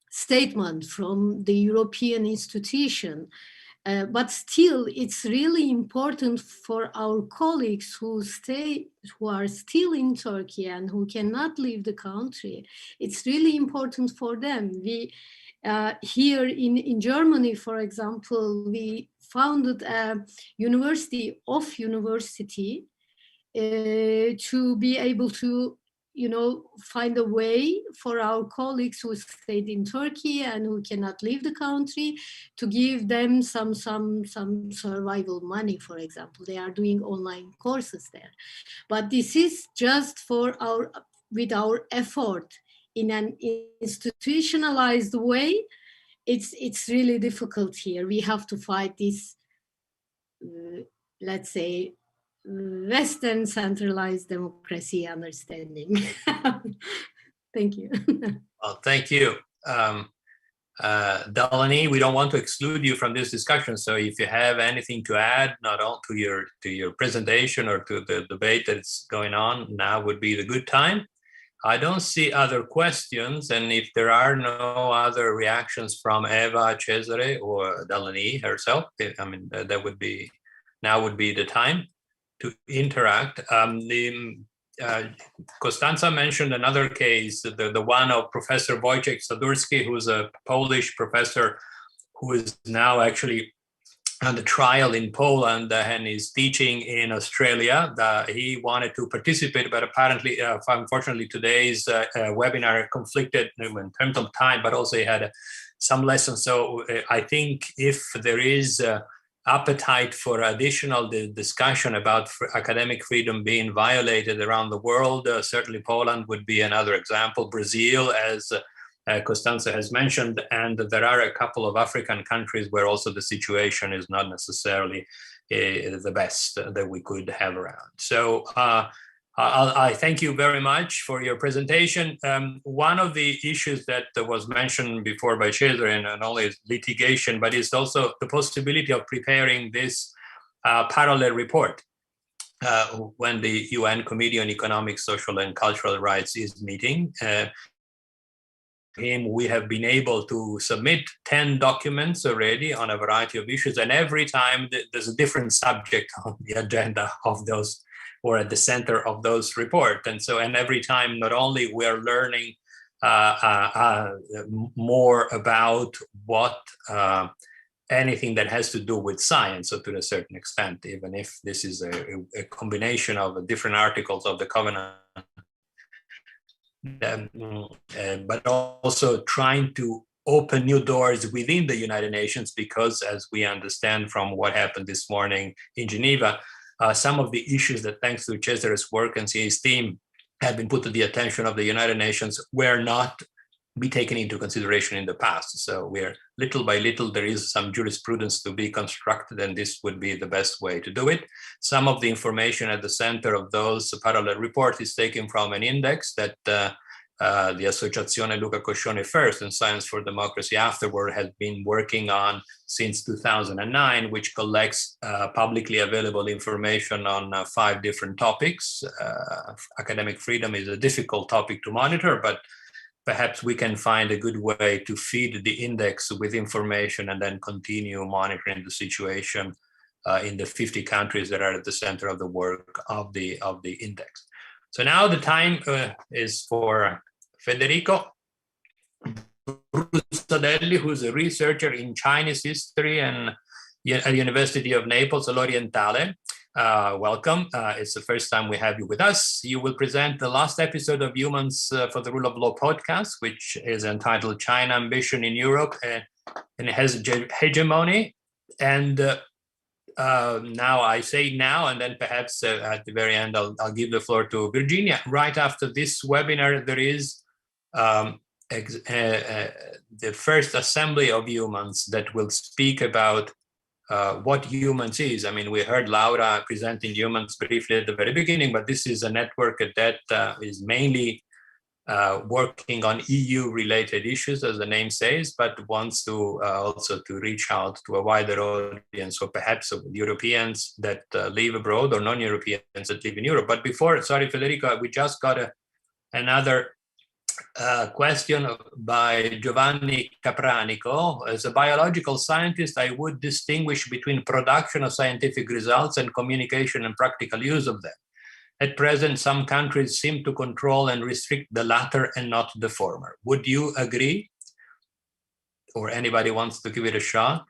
statement from the European institution. But still, it's really important for our colleagues who are still in Turkey and who cannot leave the country. It's really important for them. We here in Germany, for example, we founded a university to be able to find a way for our colleagues who stayed in Turkey and who cannot leave the country to give them some survival money, for example. They are doing online courses there. But this is just with our effort in an institutionalized way. It's really difficult here. We have to fight this, let's say, Western centralized democracy understanding. Thank you. Well, thank you. Delaney, we don't want to exclude you from this discussion. So if you have anything to add, not only to your presentation or to the debate that's going on, now would be the good time. I don't see other questions. And if there are no other reactions from Eva, Cesare, or Delaney herself, I mean, now would be the time to interact. Constanza mentioned another case, the one of Professor Wojciech Sadurski, who's a Polish professor who is now actually on the trial in Poland and is teaching in Australia. He wanted to participate, but apparently, unfortunately, today's webinar conflicted in terms of time, but also he had some lessons. So I think if there is appetite for additional discussion about academic freedom being violated around the world. Certainly Poland would be another example, Brazil, as Costanza has mentioned, and there are a couple of African countries where also the situation is not necessarily the best that we could have around. So I thank you very much for your presentation. One of the issues that was mentioned before by Cesare, not only is litigation, but it's also the possibility of preparing this parallel report when the UN Committee on Economic, Social, and Cultural Rights is meeting. We have been able to submit 10 documents already on a variety of issues, and every time there's a different subject on the agenda of those, or at the center of those reports. And every time, not only we are learning more about what anything that has to do with science, so to a certain extent, even if this is a combination of different articles of the Covenant, but also trying to open new doors within the United Nations, because as we understand from what happened this morning in Geneva, some of the issues that, thanks to Cesare's work and his team, have been put to the attention of the United Nations were not be taken into consideration in the past. So we're little by little, there is some jurisprudence to be constructed, and this would be the best way to do it. Some of the information at the center of those parallel reports is taken from an index that the Associazione Luca Coscione first and Science for Democracy afterward has been working on since 2009, which collects publicly available information on 5 different topics. Academic freedom is a difficult topic to monitor, but perhaps we can find a good way to feed the index with information and then continue monitoring the situation in the 50 countries that are at the center of the work of the index. So now the time is for Federico Brusadelli, who's a researcher in Chinese history and at the University of Naples, L'Orientale. Welcome. It's the first time we have you with us. You will present the last episode of Humans for the Rule of Law podcast, which is entitled China Ambition in Europe and it has hegemony. And now I say now, and then perhaps at the very end, I'll give the floor to Virginia. Right after this webinar, there is the first assembly of humans that will speak about what humans is. I mean, we heard Laura presenting humans briefly at the very beginning, but this is a network that is mainly working on EU-related issues, as the name says, but wants to also to reach out to a wider audience, or perhaps Europeans that live abroad or non-Europeans that live in Europe. But before, sorry, Federico, we just got another question by Giovanni Capranico. As a biological scientist, I would distinguish between production of scientific results and communication and practical use of them. At present, some countries seem to control and restrict the latter and not the former. Would you agree? Or anybody wants to give it a shot?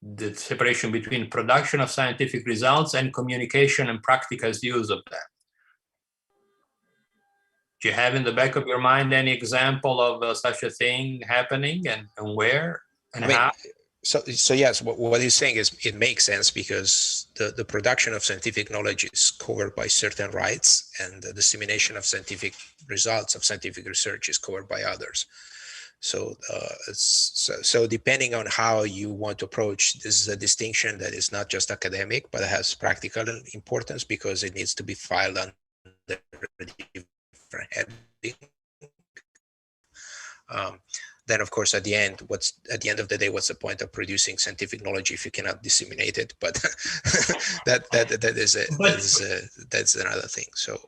The separation between production of scientific results and communication and practical use of them. Do you have in the back of your mind any example of such a thing happening, and where and how? So yes, what he's saying is it makes sense, because the production of scientific knowledge is covered by certain rights, and the dissemination of scientific results of scientific research is covered by others. So so depending on how you want to approach, this is a distinction that is not just academic, but it has practical importance, because it needs to be filed under different heading. Then, of course, at the end of the day, what's the point of producing scientific knowledge if you cannot disseminate it? But that's another thing. So,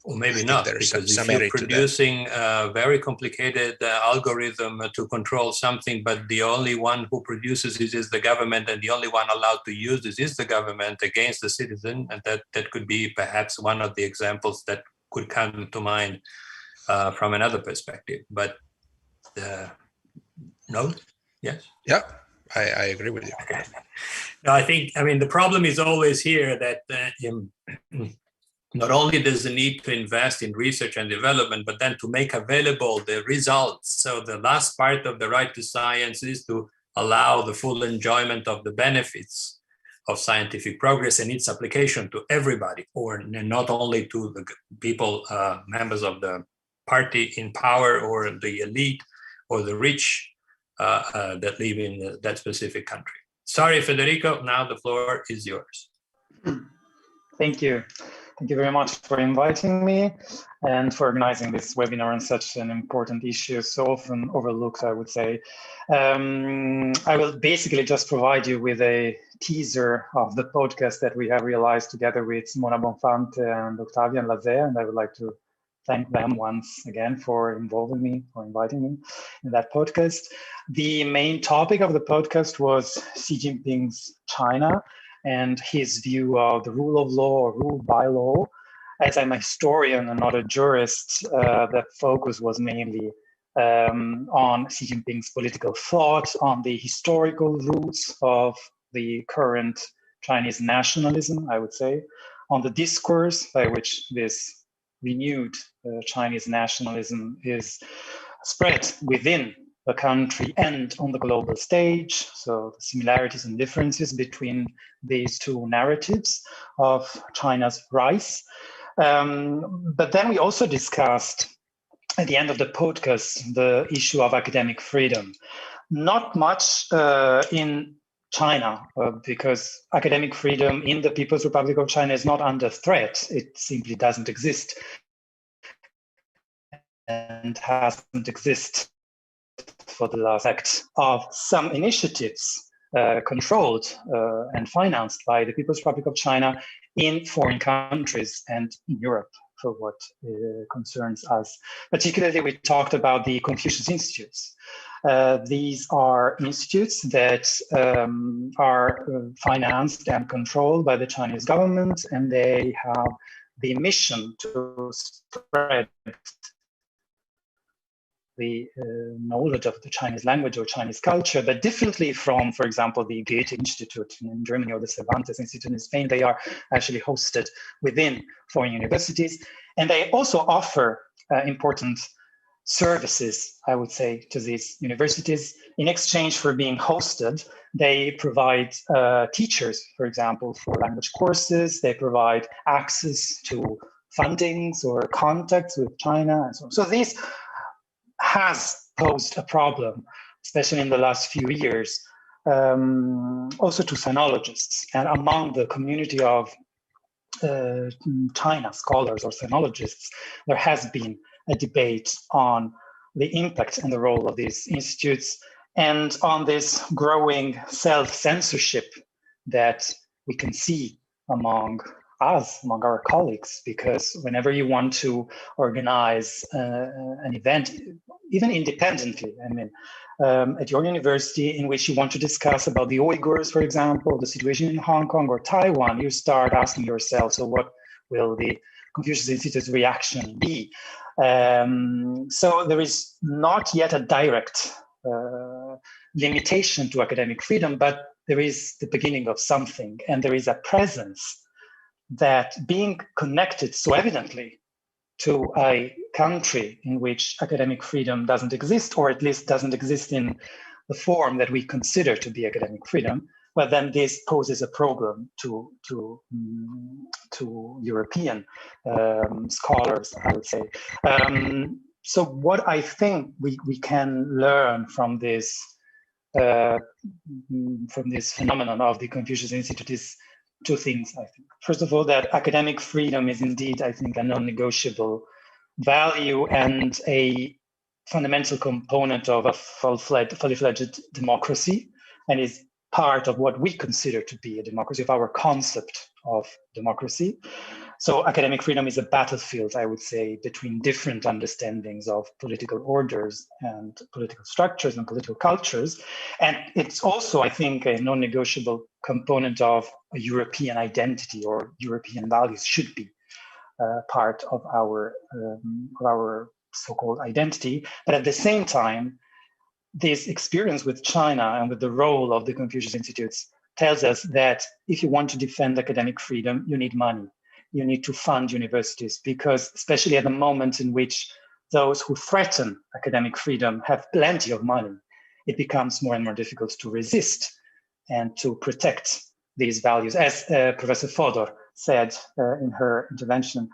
or maybe not, because if you're producing a very complicated algorithm to control something, but the only one who produces it is the government, and the only one allowed to use this is the government against the citizen, and that could be perhaps one of the examples that could come to mind from another perspective. But no? Yes? Yeah, I agree with you. Okay. No, I mean, the problem is always here that not only does the need to invest in research and development, but then to make available the results. So the last part of the right to science is to allow the full enjoyment of the benefits of scientific progress and its application to everybody, or not only to the people, members of the party in power or the elite or the rich that live in that specific country. Sorry, Federico, now the floor is yours. Thank you. Thank you very much for inviting me and for organizing this webinar on such an important issue, so often overlooked, I would say. I will basically just provide you with a teaser of the podcast that we have realized together with Simona Bonfante and Octavian Lazer, and I would like to thank them once again for involving me, for inviting me in that podcast. The main topic of the podcast was Xi Jinping's China and his view of the rule of law or rule by law. As I'm a historian and not a jurist, that focus was mainly on Xi Jinping's political thought, on the historical roots of the current Chinese nationalism, I would say, on the discourse by which this renewed Chinese nationalism is spread within the country and on the global stage. So the similarities and differences between these two narratives of China's rise. But then we also discussed at the end of the podcast the issue of academic freedom. Not much in China, because academic freedom in the People's Republic of China is not under threat. It simply doesn't exist and hasn't existed for the last act of some initiatives controlled and financed by the People's Republic of China in foreign countries and in Europe, for what concerns us. Particularly, we talked about the Confucius Institutes. These are institutes that are financed and controlled by the Chinese government, and they have the mission to spread the knowledge of the Chinese language or Chinese culture, but differently from, for example, the Goethe Institute in Germany or the Cervantes Institute in Spain. They are actually hosted within foreign universities, and they also offer important services, I would say, to these universities. In exchange for being hosted, they provide teachers, for example, for language courses. They provide access to fundings or contacts with China and so on. So this has posed a problem, especially in the last few years, also to sinologists. And among the community of China scholars or sinologists, there has been a debate on the impact and the role of these institutes and on this growing self-censorship that we can see among us, among our colleagues, because whenever you want to organize an event, even independently, I mean, at your university in which you want to discuss about the Uyghurs, for example, the situation in Hong Kong or Taiwan, you start asking yourself, so what will the Confucius Institute's reaction be? So there is not yet a direct limitation to academic freedom, but there is the beginning of something, and there is a presence that being connected so evidently to a country in which academic freedom doesn't exist, or at least doesn't exist in the form that we consider to be academic freedom, well, then this poses a problem to European scholars, I would say. So what I think we can learn from this phenomenon of the Confucius Institute is two things, I think. First of all, that academic freedom is indeed, I think, a non-negotiable value and a fundamental component of a fully fledged democracy, and is part of what we consider to be a democracy, of our concept of democracy. So academic freedom is a battlefield, I would say, between different understandings of political orders and political structures and political cultures. And it's also, I think, a non-negotiable component of a European identity, or European values should be part of our so-called identity. But at the same time, this experience with China and with the role of the Confucius Institutes tells us that if you want to defend academic freedom, you need money. You need to fund universities, because especially at the moment in which those who threaten academic freedom have plenty of money, it becomes more and more difficult to resist and to protect these values. As Professor Fedor said in her intervention,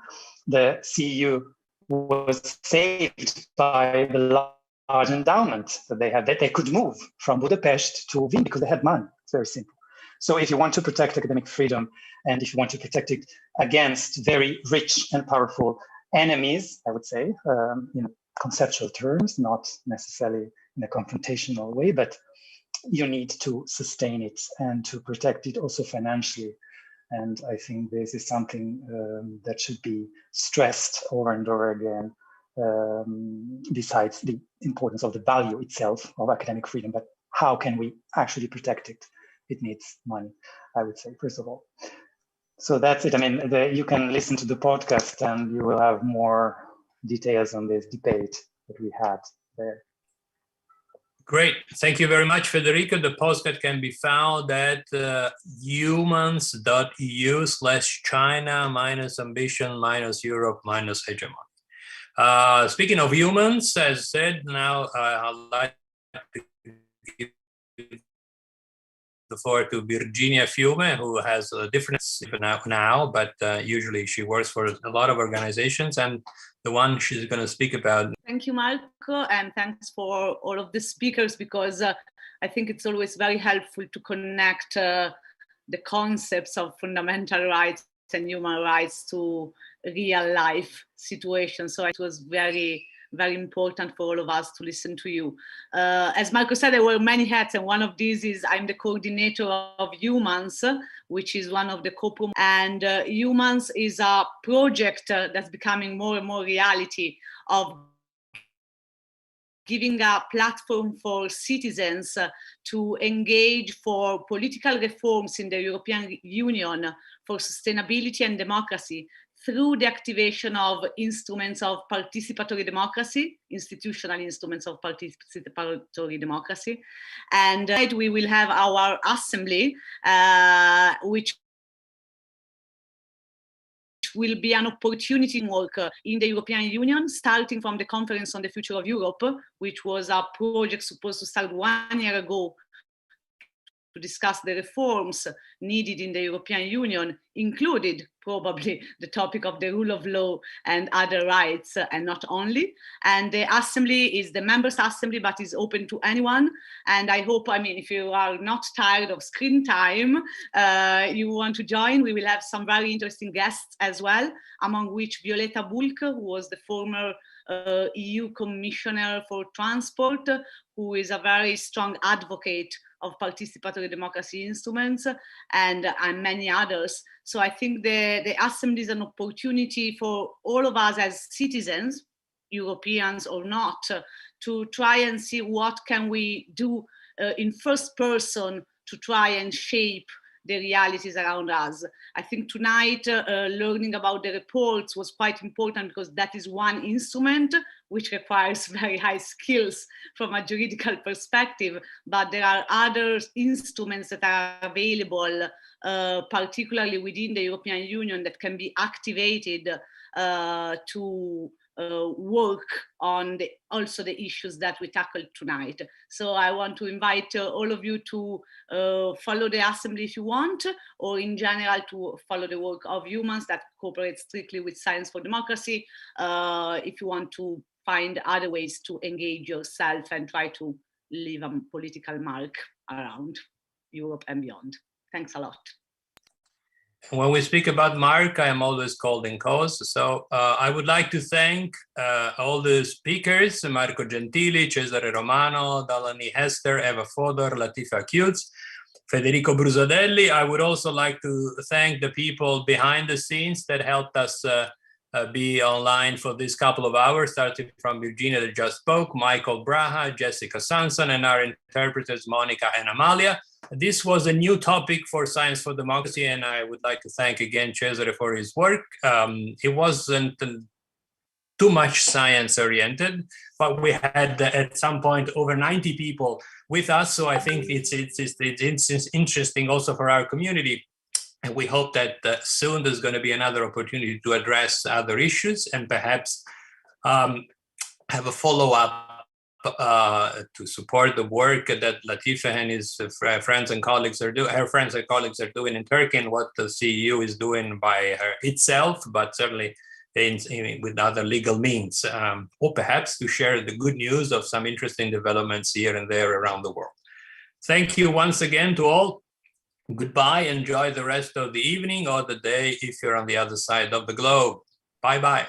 the CEU was saved by the large endowment that they had, that they could move from Budapest to Wien because they had money. It's very simple. So if you want to protect academic freedom, and if you want to protect it against very rich and powerful enemies, I would say, in conceptual terms, not necessarily in a confrontational way, but you need to sustain it and to protect it also financially. And I think this is something that should be stressed over and over again, besides the importance of the value itself of academic freedom. But how can we actually protect it? It needs money, I would say, first of all. So that's it. I mean, you can listen to the podcast and you will have more details on this debate that we had there. Great. Thank you very much, Federico. The postcard can be found at humans.eu/China-ambition-Europe-hegemony. Speaking of humans, as said, now I'd like to give the floor to Virginia Fiume, who has a different now, but usually she works for a lot of organizations, and the one she's going to speak about. Thank you, Marco, and thanks for all of the speakers, because I think it's always very helpful to connect the concepts of fundamental rights and human rights to real life situations. So it was very important for all of us to listen to you. As Marco said, there were many hats, and one of these is I'm the coordinator of Humans, which is one of the co-promote. And Humans is a project that's becoming more and more reality of giving a platform for citizens to engage for political reforms in the European Union for sustainability and democracy through the activation of instruments of participatory democracy, institutional instruments of participatory democracy. And we will have our assembly, which will be an opportunity to work in the European Union, starting from the Conference on the Future of Europe, which was a project supposed to start 1 year ago to discuss the reforms needed in the European Union, included probably the topic of the rule of law and other rights, and not only. And the assembly is the members' assembly, but is open to anyone. And I hope, if you are not tired of screen time, you want to join, we will have some very interesting guests as well, among which Violeta Bulc, who was the former EU Commissioner for Transport, who is a very strong advocate of participatory democracy instruments, and many others. So I think the assembly is an opportunity for all of us as citizens, Europeans or not, to try and see what can we do in first person to try and shape the realities around us. I think tonight learning about the reports was quite important, because that is one instrument which requires very high skills from a juridical perspective, but there are other instruments that are available, particularly within the European Union, that can be activated to work on also the issues that we tackled tonight. So I want to invite all of you to follow the assembly if you want, or in general to follow the work of Humans that cooperates strictly with Science for Democracy, if you want to find other ways to engage yourself and try to leave a political mark around Europe and beyond. Thanks a lot. When we speak about Mark, I am always called in cause. So I would like to thank all the speakers, Marco Gentili, Cesare Romano, Delaney Hester, Eva Fedor, Latifa Qutz, Federico Brusadelli. I would also like to thank the people behind the scenes that helped us be online for this couple of hours, starting from Virginia that just spoke, Michael Braha, Jessica Sanson, and our interpreters, Monica and Amalia. This was a new topic for Science for Democracy, and I would like to thank again Cesare for his work. It wasn't too much science-oriented, but we had at some point over 90 people with us, so I think it's interesting also for our community. And we hope that soon there's going to be another opportunity to address other issues and perhaps have a follow-up to support the work that Latifa and his friends and colleagues are doing, her friends and colleagues are doing in Turkey, and what the CEU is doing by itself, but certainly with other legal means, or perhaps to share the good news of some interesting developments here and there around the world. Thank you once again to all. Goodbye. Enjoy the rest of the evening or the day if you're on the other side of the globe. Bye-bye.